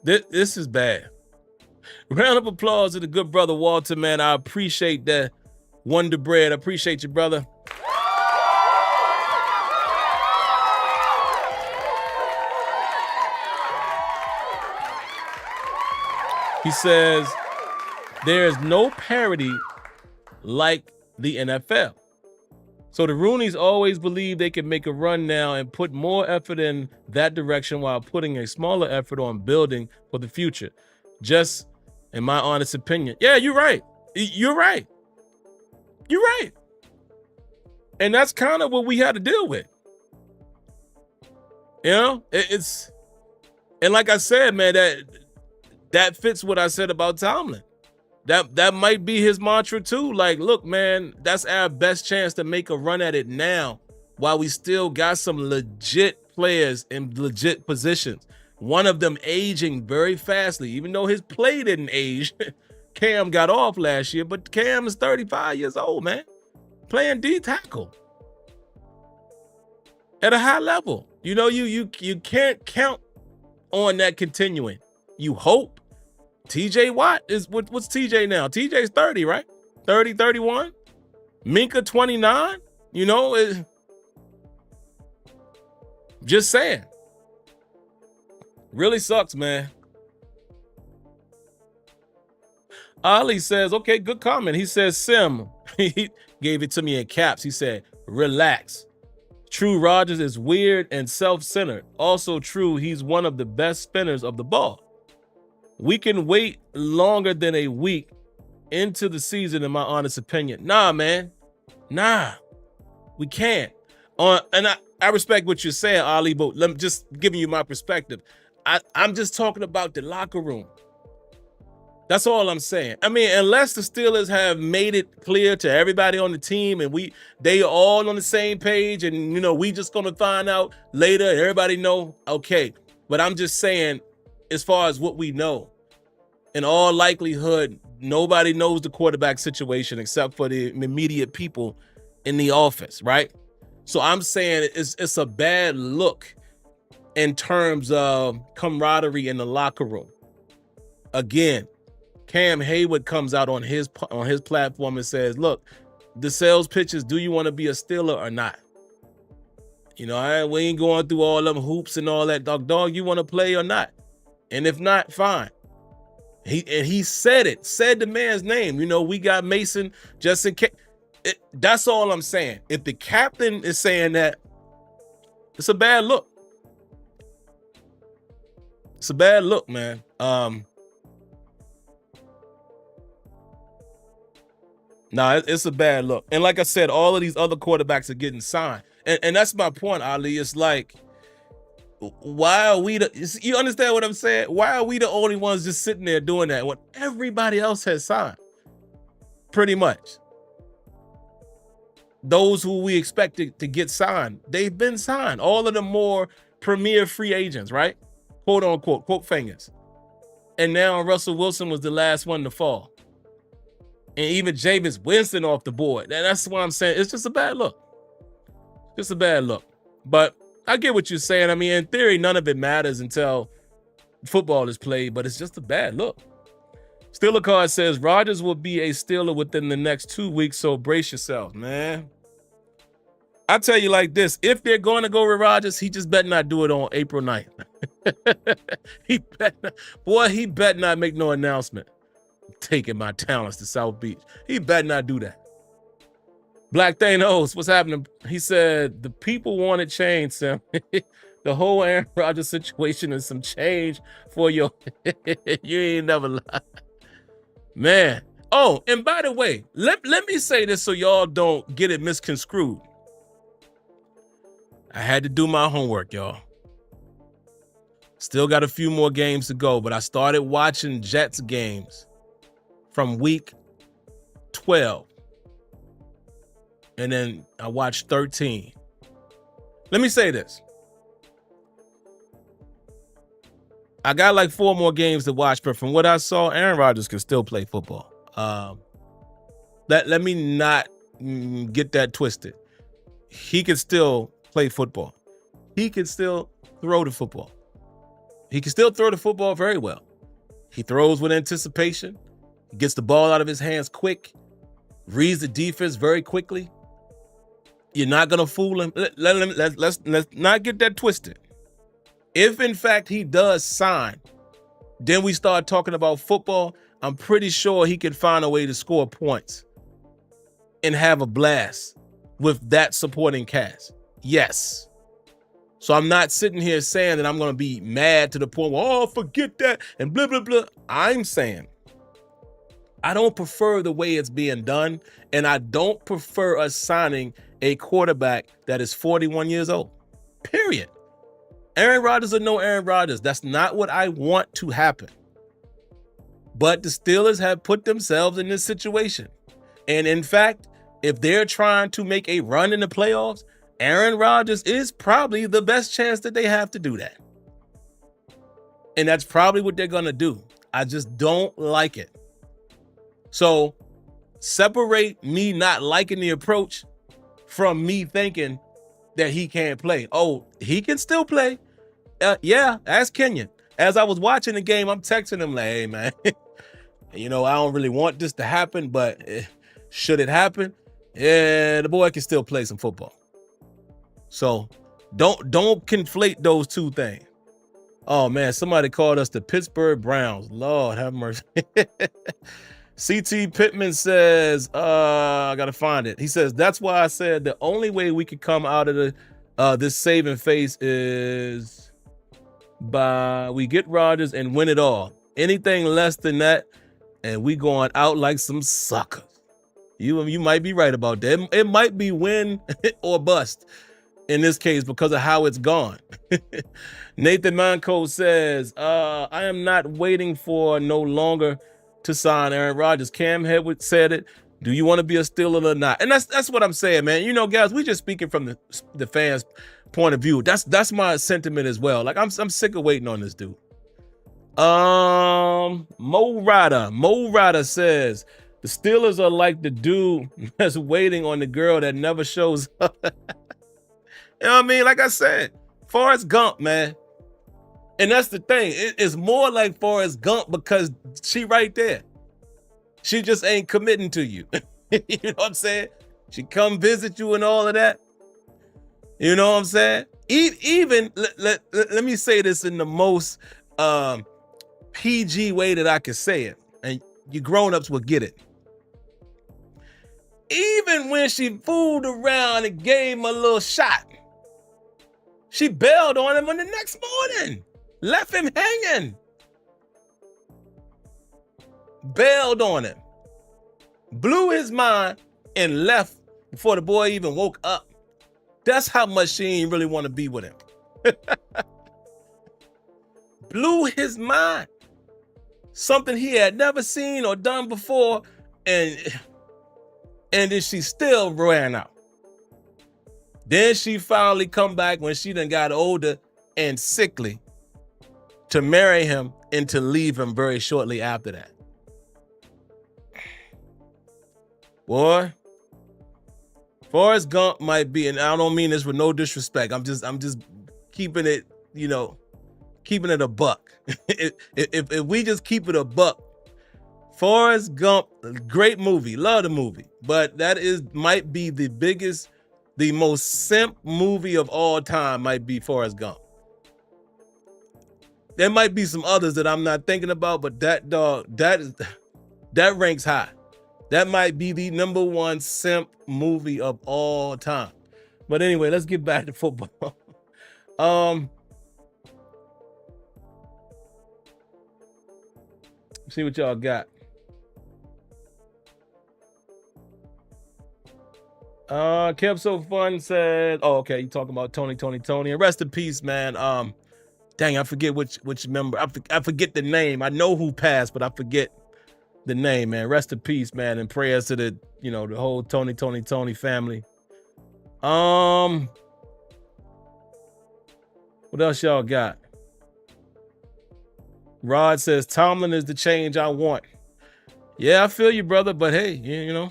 This is bad. Round of applause to the good brother Walter, man. I appreciate that. Wonder Bread, I appreciate you, brother. He says, there is no parity like the NFL. So the Rooneys always believe they can make a run now and put more effort in that direction while putting a smaller effort on building for the future. Just in my honest opinion. Yeah, you're right. You're right. You're right. And that's kind of what we had to deal with. You know, it's, and like I said, man, that fits what I said about Tomlin. That might be his mantra too. Like, look, man, that's our best chance to make a run at it now while we still got some legit players in legit positions. One of them aging very fastly, even though his play didn't age. Cam got off last year, but Cam is 35 years old, man. Playing D tackle at a high level. You know, you can't count on that continuing. You hope. TJ Watt is, what's TJ now? TJ's 30, right? 30, 31. Minka 29. You know, just saying. Really sucks, man. Ali says, okay, good comment. He says, Sim, he gave it to me in caps. He said, relax. True, Rodgers is weird and self-centered. Also true, he's one of the best spinners of the ball. We can wait longer than a week into the season, in my honest opinion. Nah, man. Nah, we can't. And I respect what you're saying, Ali, but let me just giving you my perspective. I'm just talking about the locker room. That's all I'm saying. I mean, unless the Steelers have made it clear to everybody on the team and they all on the same page and, you know, we just going to find out later, everybody know, okay. But I'm just saying, as far as what we know, in all likelihood, nobody knows the quarterback situation except for the immediate people in the office, right? So I'm saying it's a bad look in terms of camaraderie in the locker room. Again, Cam Hayward comes out on his platform and says, look, the sales pitch is, do you want to be a Steeler or not? You know, we ain't going through all them hoops and all that. Dog, you want to play or not? And if not, fine. He said the man's name. You know, we got Mason just in case. That's all I'm saying. If the captain is saying that, it's a bad look. It's a bad look, man. It's a bad look. And like I said, all of these other quarterbacks are getting signed. And that's my point, Ali. It's like, why are we you understand what I'm saying? Why are we the only ones just sitting there doing that when everybody else has signed? Pretty much. Those who we expected to get signed, they've been signed. All of the more premier free agents, right? Quote unquote, quote fingers. And now Russell Wilson was the last one to fall. And even Jameis Winston off the board. And that's what I'm saying. It's just a bad look. Just a bad look. But I get what you're saying. I mean, in theory, none of it matters until football is played, but it's just a bad look. Steeler Card says, Rodgers will be a Steeler within the next 2 weeks, so brace yourself, man. I tell you like this, if they're going to go with Rodgers, he just better not do it on April 9th. He better not make no announcement. Taking my talents to South Beach. He better not do that. Black Thanos, what's happening? He said, the people wanted change, Sim. The whole Aaron Rodgers situation is some change for your... You ain't never lied. Man. Oh, and by the way, let me say this so y'all don't get it misconstrued. I had to do my homework, y'all. Still got a few more games to go, but I started watching Jets games from week 12. And then I watched 13. Let me say this. I got like 4 more games to watch, but from what I saw, Aaron Rodgers can still play football. Let me not get that twisted. He can still play football. He can still throw the football. He can still throw the football very well. He throws with anticipation. He gets the ball out of his hands quick. Reads the defense very quickly. You're not going to fool him. Let's not get that twisted. If, in fact, he does sign, then we start talking about football. I'm pretty sure he can find a way to score points and have a blast with that supporting cast. Yes. So I'm not sitting here saying that I'm going to be mad to the point where, oh, forget that and blah, blah, blah. I'm saying I don't prefer the way it's being done, and I don't prefer us signing a quarterback that is 41 years old. Period. Aaron Rodgers or no Aaron Rodgers, that's not what I want to happen. But the Steelers have put themselves in this situation. And in fact, if they're trying to make a run in the playoffs, Aaron Rodgers is probably the best chance that they have to do that. And that's probably what they're going to do. I just don't like it. So separate me not liking the approach from me thinking that he can't play. Oh, he can still play. Yeah, ask Kenyon. As I was watching the game, I'm texting him like, hey, man, you know, I don't really want this to happen, but should it happen? Yeah, the boy can still play some football. So don't conflate those two things. Oh, man, somebody called us the Pittsburgh Browns. Lord have mercy. CT Pittman says, I got to find it. He says, that's why I said the only way we could come out of this saving face is by we get Rodgers and win it all. Anything less than that, and we going out like some suckers. You might be right about that. It might be win or bust in this case because of how it's gone. Nathan Manco says, I am not waiting for no longer to sign Aaron Rodgers. Cam Hayward said it. Do you want to be a Steeler or not? And that's what I'm saying, man. You know, guys, we just speaking from the fans' point of view. That's my sentiment as well. Like I'm sick of waiting on this dude. Mo Rada says, The Steelers are like the dude that's waiting on the girl that never shows up. You know what I mean? Like I said, Forrest Gump, man. And that's the thing. It's more like Forrest Gump because she right there. She just ain't committing to you. You know what I'm saying? She come visit you and all of that. You know what I'm saying? Even let me say this in the most PG way that I can say it, and you grown-ups will get it. Even when she fooled around and gave him a little shot, she bailed on him on the next morning, left him hanging, bailed on him, blew his mind, and left before the boy even woke up. That's how much she ain't really want to be with him. Blew his mind. Something he had never seen or done before, and then she still ran out. Then she finally come back when she done got older and sickly to marry him and to leave him very shortly after that. Boy, Forrest Gump might be, and I don't mean this with no disrespect. I'm just keeping it, keeping it a buck. if we just keep it a buck, Forrest Gump, great movie, love the movie, but that might be the most simp movie of all time. Might be Forrest Gump. There might be some others that I'm not thinking about, but that ranks high. That might be the #1 simp movie of all time. But anyway, let's get back to football. See what y'all got. Kept So Fun said, oh, okay, you talking about Tony. And rest in peace, man. Dang, I forget which member. I forget the name. I know who passed, but I forget the name, man. Rest in peace, man, and prayers to the whole Tony family. What else y'all got? Rod says Tomlin is the change I want. Yeah, I feel you, brother, but hey, you're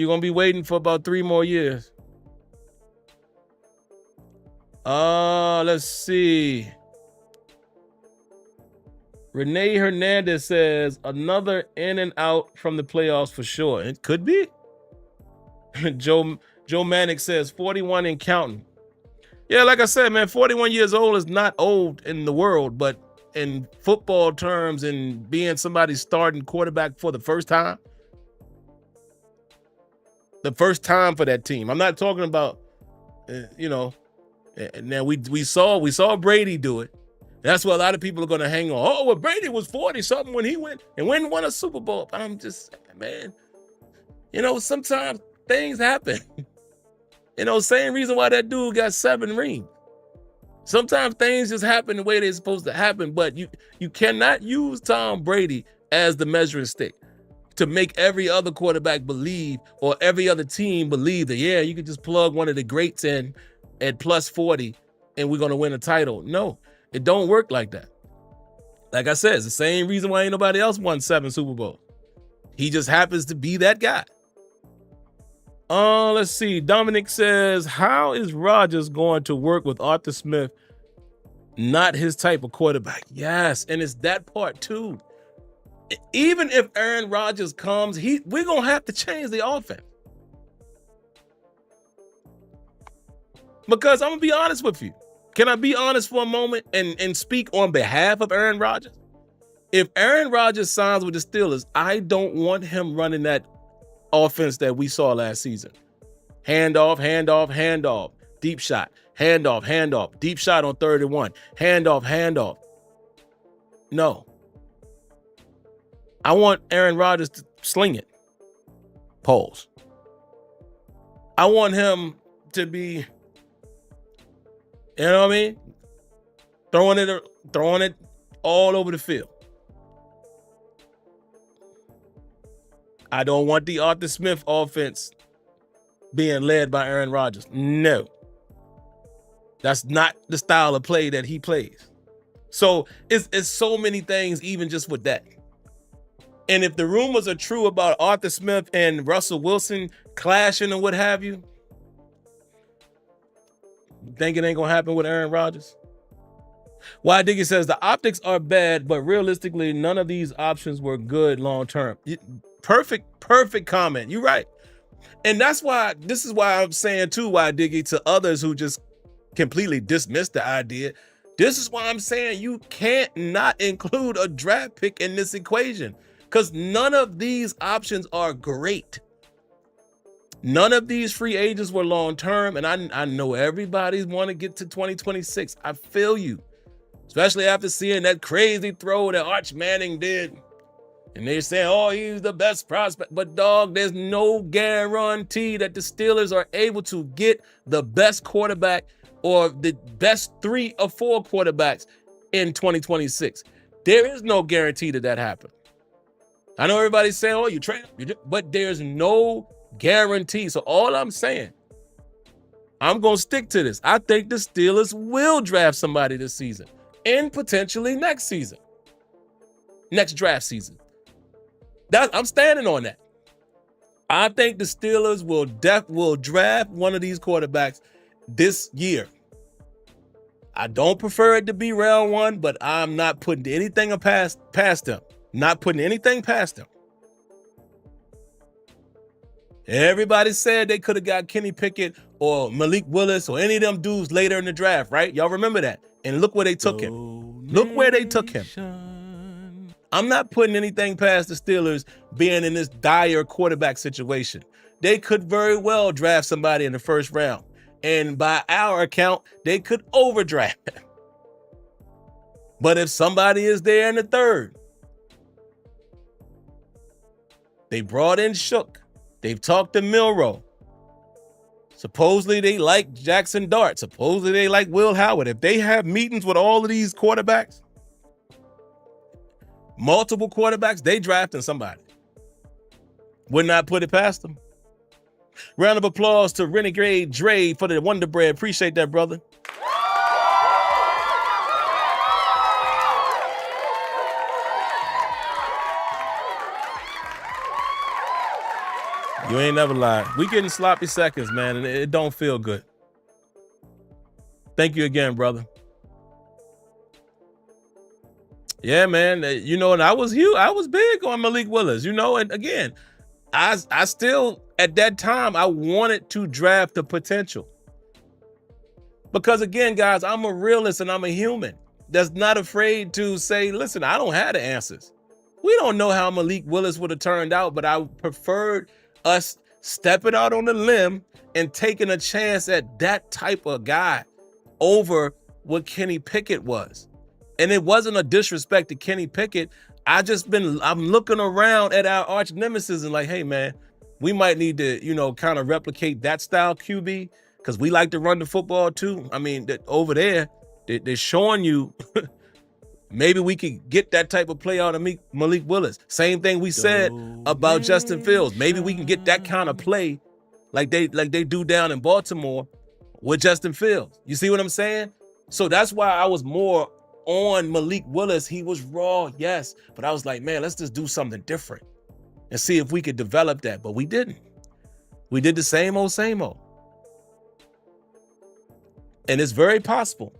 gonna be waiting for about 3 more years. Let's see. Renee Hernandez says another in and out from the playoffs for sure. It could be. Joe Manick says 41 and counting. Yeah, like I said, man, 41 years old is not old in the world, but in football terms and being somebody's starting quarterback for the first time for that team. I'm not talking about, now we saw Brady do it. That's what a lot of people are going to hang on. Oh, well, Brady was 40-something when he went and won a Super Bowl. I'm just saying, man, sometimes things happen. Same reason why that dude got 7 rings. Sometimes things just happen the way they're supposed to happen, but you cannot use Tom Brady as the measuring stick to make every other quarterback believe or every other team believe that, yeah, you could just plug one of the greats in at plus 40 and we're going to win a title. No. It don't work like that. Like I said, it's the same reason why ain't nobody else won 7 Super Bowls. He just happens to be that guy. Let's see. Dominic says, how is Rodgers going to work with Arthur Smith? Not his type of quarterback. Yes, and it's that part too. Even if Aaron Rodgers comes, we're going to have to change the offense. Because I'm going to be honest with you. Can I be honest for a moment and speak on behalf of Aaron Rodgers? If Aaron Rodgers signs with the Steelers, I don't want him running that offense that we saw last season. Handoff, deep shot, handoff, deep shot on 3rd and 1, handoff. No. I want Aaron Rodgers to sling it. Pause. I want him to be, you know what I mean? Throwing it all over the field. I don't want the Arthur Smith offense being led by Aaron Rodgers. No. That's not the style of play that he plays. So it's so many things, even just with that. And if the rumors are true about Arthur Smith and Russell Wilson clashing and what have you, think it ain't going to happen with Aaron Rodgers? Why Diggy says the optics are bad, but realistically, none of these options were good long term. Perfect comment. You're right. And this is why I'm saying too, why Diggy, to others who just completely dismiss the idea, this is why I'm saying you can't not include a draft pick in this equation, because none of these options are great. None of these free agents were long term, and I know everybody's want to get to 2026. I feel you. Especially after seeing that crazy throw that Arch Manning did. And they're saying, oh, he's the best prospect. But, dog, there's no guarantee that the Steelers are able to get the best quarterback or the best 3 or 4 quarterbacks in 2026. There is no guarantee that happens. I know everybody's saying, oh, you trade him, but there's no guarantee. So all I'm saying, I'm going to stick to this. I think the Steelers will draft somebody this season. And potentially next draft season. I'm standing on that. I think the Steelers will draft one of these quarterbacks this year. I don't prefer it to be round 1, but I'm not putting anything past them. Not putting anything past them. Everybody said they could have got Kenny Pickett or Malik Willis or any of them dudes later in the draft, right? Y'all remember that? And look where they took him. Look where they took him. I'm not putting anything past the Steelers being in this dire quarterback situation. They could very well draft somebody in the first round. And by our account, they could overdraft. But if somebody is there in the third, they brought in Shook. They've talked to Milroe. Supposedly they like Jackson Dart. Supposedly they like Will Howard. If they have meetings with all of these quarterbacks, multiple quarterbacks, they drafting somebody. Would not put it past them. Round of applause to Renegade Dre for the Wonder Bread. Appreciate that, brother. You ain't never lied. We getting sloppy seconds, man, and it don't feel good. Thank you again, brother. Yeah, man. You know, and I was big on Malik Willis, you know, and again, I still, at that time, I wanted to draft the potential. Because again, guys, I'm a realist and I'm a human that's not afraid to say, listen, I don't have the answers. We don't know how Malik Willis would have turned out, but I preferred us stepping out on the limb and taking a chance at that type of guy over what Kenny Pickett was. And it wasn't a disrespect to Kenny Pickett. I'm looking around at our arch nemesis and like, hey man, we might need to, you know, kind of replicate that style QB because we like to run the football too. I mean, over there, they're showing you maybe we could get that type of play out of Malik Willis. Same thing we said about Justin Fields. Maybe we can get that kind of play like they do down in Baltimore with Justin Fields. You see what I'm saying? So that's why I was more on Malik Willis. He was raw, yes. But I was like, man, let's just do something different and see if we could develop that. But we didn't. We did the same old. And it's very possible.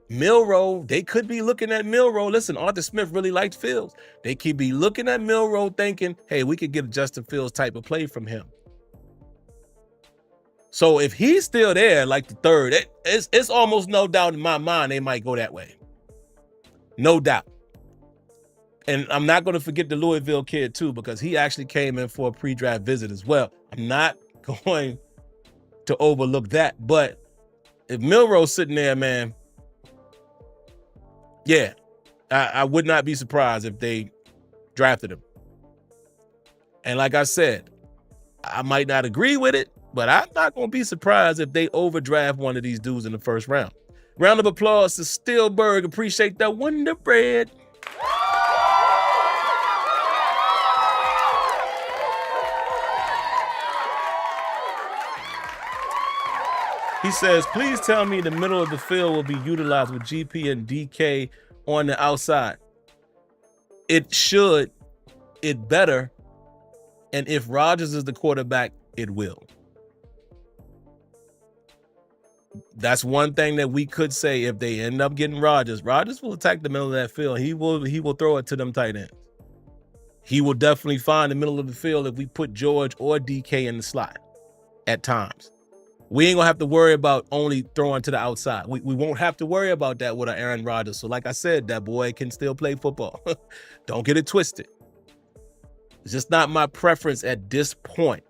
Milroe, they could be looking at Milroe. Listen, Arthur Smith really liked Fields. They could be looking at Milroe thinking, hey, we could get a Justin Fields type of play from him. So if he's still there, like the third, it's almost no doubt in my mind they might go that way. No doubt. And I'm not going to forget the Louisville kid too, because he actually came in for a pre-draft visit as well. I'm not going to overlook that. But if Milroe's sitting there, man, yeah, I would not be surprised if they drafted him. And like I said, I might not agree with it, but I'm not going to be surprised if they overdraft one of these dudes in the first round. Round of applause to Steelberg. Appreciate that Wonder Bread. He says, please tell me the middle of the field will be utilized with GP and DK on the outside. It should, it better. And if Rodgers is the quarterback, it will. That's one thing that we could say. If they end up getting Rodgers will attack the middle of that field. He will throw it to them tight ends. He will definitely find the middle of the field if we put George or DK in the slot at times. We ain't gonna have to worry about only throwing to the outside. We won't have to worry about that with our Aaron Rodgers. So like I said, that boy can still play football. Don't get it twisted. It's just not my preference at this point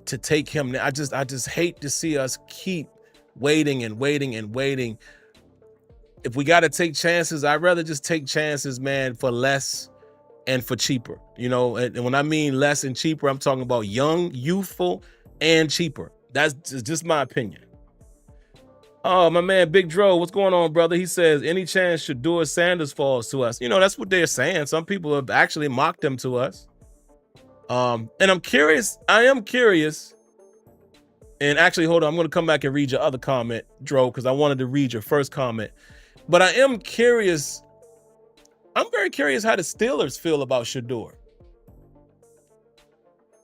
to take him. I just hate to see us keep waiting and waiting and waiting. If we got to take chances, I'd rather just take chances, man, for less and for cheaper. You know, and when I mean less and cheaper, I'm talking about young, youthful, and cheaper. That's just my opinion. Oh, my man, Big Dro, what's going on, brother? He says, any chance Shedeur Sanders falls to us? You know, that's what they're saying. Some people have actually mocked him to us. And I'm curious. I am curious. And actually, hold on. I'm going to come back and read your other comment, Dro, because I wanted to read your first comment. But I am curious. I'm very curious how the Steelers feel about Shedeur.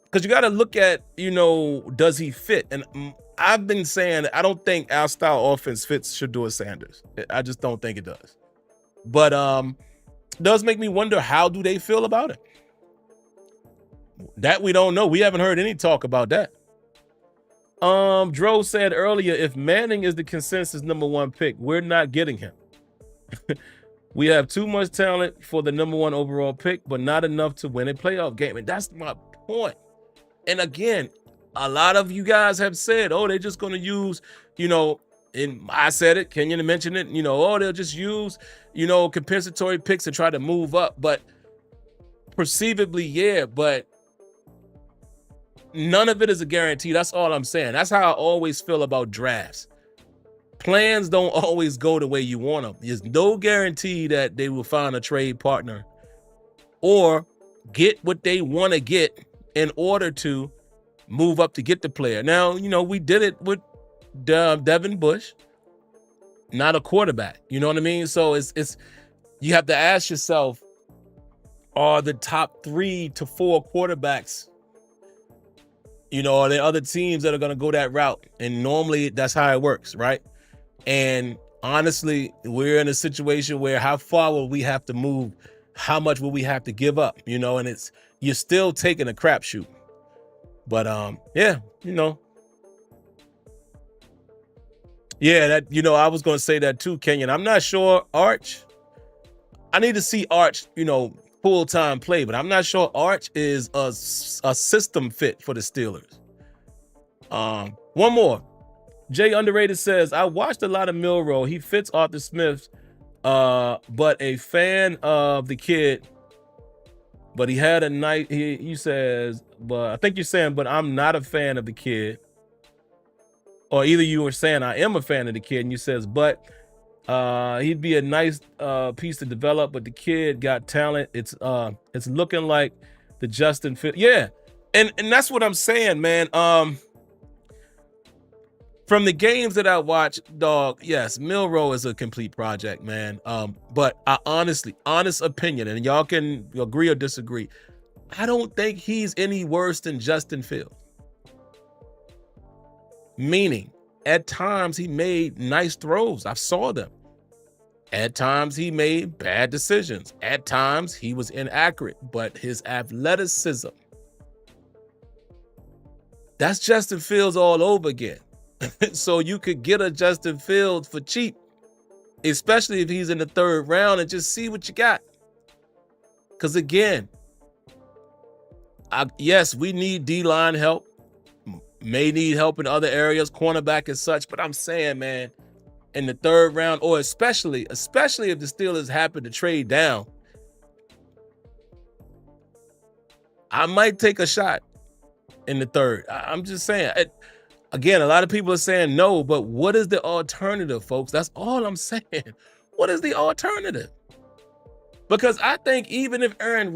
Because you got to look at, you know, does he fit? And I've been saying I don't think our style offense fits Shedeur Sanders. I just don't think it does. But it does make me wonder, how do they feel about it? That we don't know. We haven't heard any talk about that. Dro said earlier, if Manning is the consensus #1 pick, we're not getting him. We have too much talent for the #1 overall pick, but not enough to win a playoff game. And that's my point. And again, a lot of you guys have said, oh, they're just going to use, you know, and I said it, Kenyon mentioned it, you know, oh, they'll just use, you know, compensatory picks to try to move up. But perceivably, yeah, but none of it is a guarantee. That's all I'm saying. That's how I always feel about drafts. Plans don't always go the way you want them. There's no guarantee that they will find a trade partner or get what they want to get in order to move up to get the player. Now, you know, we did it with Devin Bush, not a quarterback. You know what I mean? So it's you have to ask yourself, are the top 3 to 4 quarterbacks, you know, are there other teams that are going to go that route? And normally that's how it works, right? And honestly, we're in a situation where how far will we have to move? How much will we have to give up? You know, and you're still taking a crapshoot. But yeah, you know. Yeah, that, you know, I was going to say that too, Kenyon. I'm not sure Arch. I need to see Arch, you know, full-time play, but I'm not sure Arch is a system fit for the Steelers. One more. Jay Underrated says, I watched a lot of Milroe. He fits Arthur Smith, but a fan of the kid. But he had a night. He says, but I think you're saying, but I'm not a fan of the kid. Or either you were saying I am a fan of the kid, and you says, but he'd be a nice piece to develop. But the kid got talent. It's looking like the Justin Fields. Yeah, and that's what I'm saying, man. From the games that I watched, dog, yes, Milroe is a complete project, man. But I honest opinion, and y'all can agree or disagree, I don't think he's any worse than Justin Fields. Meaning, at times he made nice throws. I saw them. At times he made bad decisions. At times he was inaccurate, but his athleticism, that's Justin Fields all over again. So you could get a Justin Fields for cheap, especially if he's in the 3rd round, and just see what you got. Because again, yes, we need D-line help. May need help in other areas, cornerback and such. But I'm saying, man, in the 3rd round, or especially if the Steelers happen to trade down, I might take a shot in the 3rd. I'm just saying. Again, a lot of people are saying no, but what is the alternative, folks? That's all I'm saying. What is the alternative? Because I think even if Aaron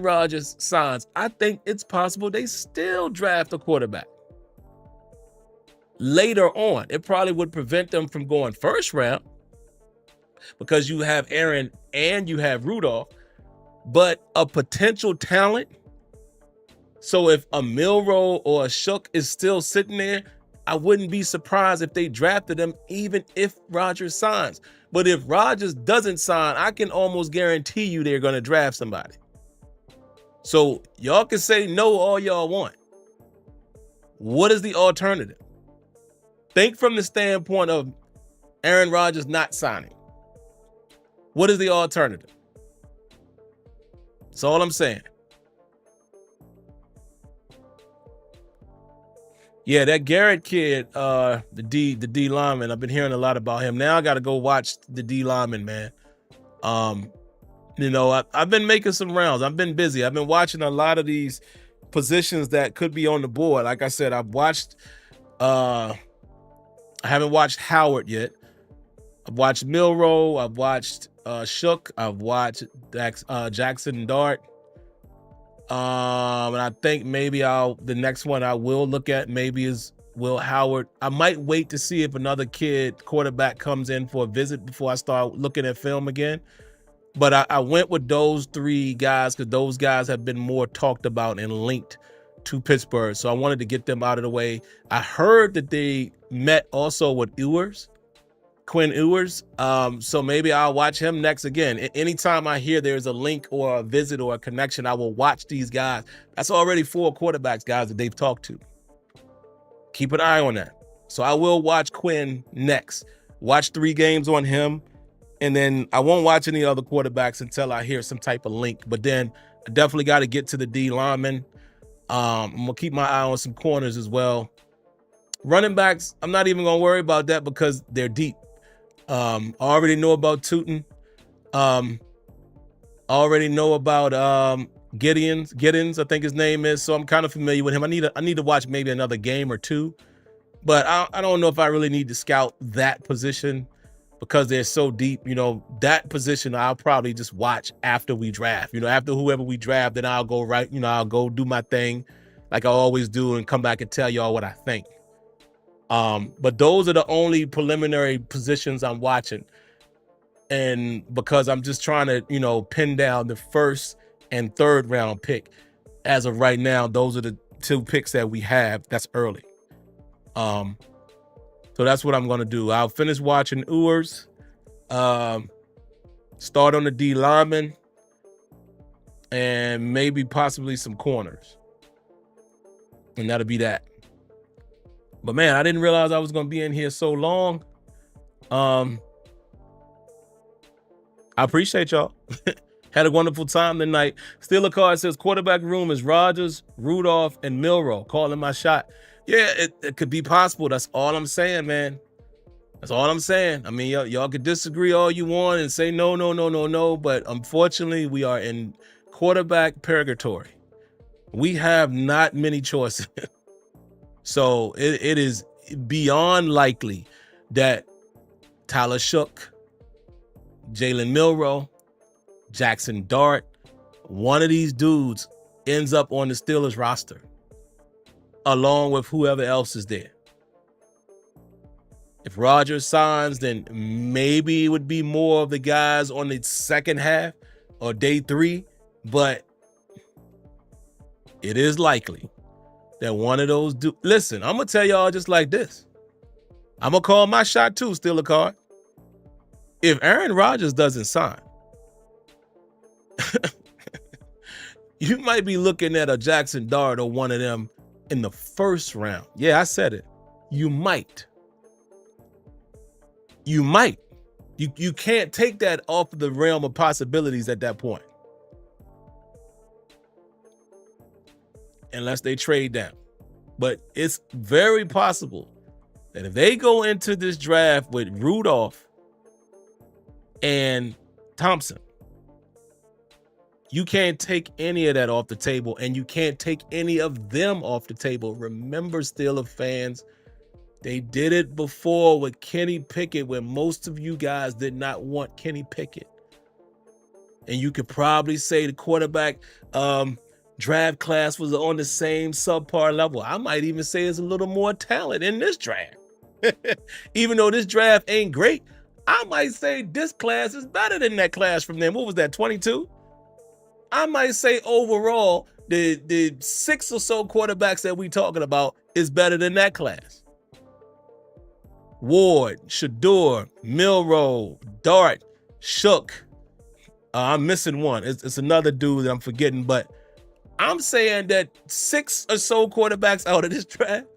Rodgers signs, I think it's possible they still draft a quarterback later on. It probably would prevent them from going 1st round, because you have Aaron and you have Rudolph, but a potential talent. So if a Milroe or a Shook is still sitting there, I wouldn't be surprised if they drafted him, even if Rodgers signs. But if Rodgers doesn't sign, I can almost guarantee you they're going to draft somebody. So y'all can say no all y'all want. What is the alternative? Think from the standpoint of Aaron Rodgers not signing. What is the alternative? That's all I'm saying. Yeah, that Garrett kid, the D lineman, I've been hearing a lot about him. Now I got to go watch the D lineman, man. I've been making some rounds. I've been busy. I've been watching a lot of these positions that could be on the board. Like I said, I've watched, I haven't watched Howard yet. I've watched Milroe. I've watched Shook. I've watched Jackson Dart. And I think maybe the next one I will look at maybe is Will Howard. I might wait to see if another quarterback comes in for a visit before I start looking at film again. But I went with those three guys because those guys have been more talked about and linked to Pittsburgh. So I wanted to get them out of the way. I heard that they met also with Quinn Ewers. So maybe I'll watch him next again. Anytime I hear there's a link or a visit or a connection, I will watch these guys. That's already 4 quarterbacks, guys, that they've talked to. Keep an eye on that. So I will watch Quinn next. Watch 3 games on him. And then I won't watch any other quarterbacks until I hear some type of link. But then I definitely got to get to the D linemen. I'm going to keep my eye on some corners as well. Running backs, I'm not even going to worry about that because they're deep. I already know about Tootin. I already know about Giddens, I think his name is. So I'm kind of familiar with him. I need to watch maybe another game or 2. But I don't know if I really need to scout that position because they're so deep. That position I'll probably just watch after we draft. After whoever we draft, then I'll go I'll go do my thing like I always do and come back and tell y'all what I think. But those are the only preliminary positions I'm watching. And because I'm just trying to, pin down the 1st and 3rd round pick. As of right now, those are the 2 picks that we have. That's early. So that's what I'm going to do. I'll finish watching Ewers, start on the D lineman, and maybe possibly some corners. And that'll be that. But man, I didn't realize I was going to be in here so long. I appreciate y'all. Had a wonderful time tonight. Steeler Card says quarterback room is Rodgers, Rudolph, and Milroe. Calling my shot. Yeah, it could be possible. That's all I'm saying, man. That's all I'm saying. I mean, y'all could disagree all you want and say no. But unfortunately, we are in quarterback purgatory. We have not many choices. So it is beyond likely that Tyler Shook, Jalen Milroe, Jackson Dart, one of these dudes ends up on the Steelers roster, along with whoever else is there. If Rodgers signs, then maybe it would be more of the guys on the second half or day 3, but it is likely that one of those dudes. Listen, I'm going to tell y'all just like this. I'm going to call my shot too, Steeler Card. If Aaron Rodgers doesn't sign, you might be looking at a Jackson Dart or one of them in the 1st round. Yeah, I said it. You might. You can't take that off of the realm of possibilities at that point. Unless they trade down. But it's very possible that if they go into this draft with Rudolph and Thompson, you can't take any of that off the table, and you can't take any of them off the table. Remember, Steelers fans, they did it before with Kenny Pickett, where most of you guys did not want Kenny Pickett. And you could probably say the quarterback draft class was on the same subpar level. I might even say there's a little more talent in this draft. Even though this draft ain't great, I I might say this class is better than that class from them. What was that, 22? I might say overall, the 6 or so quarterbacks that we talking about is better than that class. Ward, Shador, Milroe, Dart, Shook. I'm missing one. It's another dude that I'm forgetting, but I'm saying that 6 or so quarterbacks out of this draft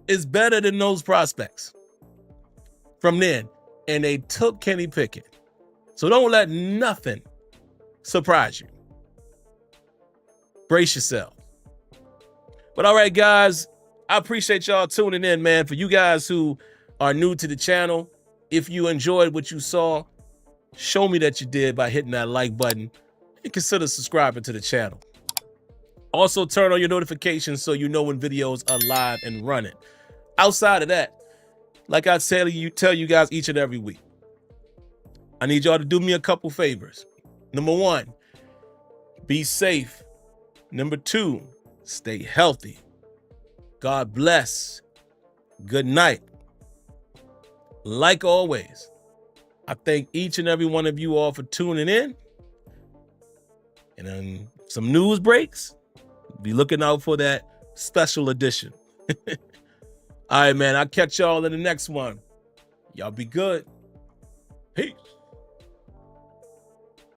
is better than those prospects from then. And they took Kenny Pickett. So don't let nothing surprise you. Brace yourself. But all right, guys, I appreciate y'all tuning in, man. For you guys who are new to the channel, if you enjoyed what you saw, show me that you did by hitting that like button and consider subscribing to the channel. Also, turn on your notifications so you know when videos are live and running. Outside of that, like I tell you guys each and every week, I need y'all to do me a couple favors. Number 1, be safe. Number 2, stay healthy. God bless. Good night. Like always, I thank each and every one of you all for tuning in. And then some news breaks. Be looking out for that special edition. All right, man. I'll catch y'all in the next one. Y'all be good. Peace.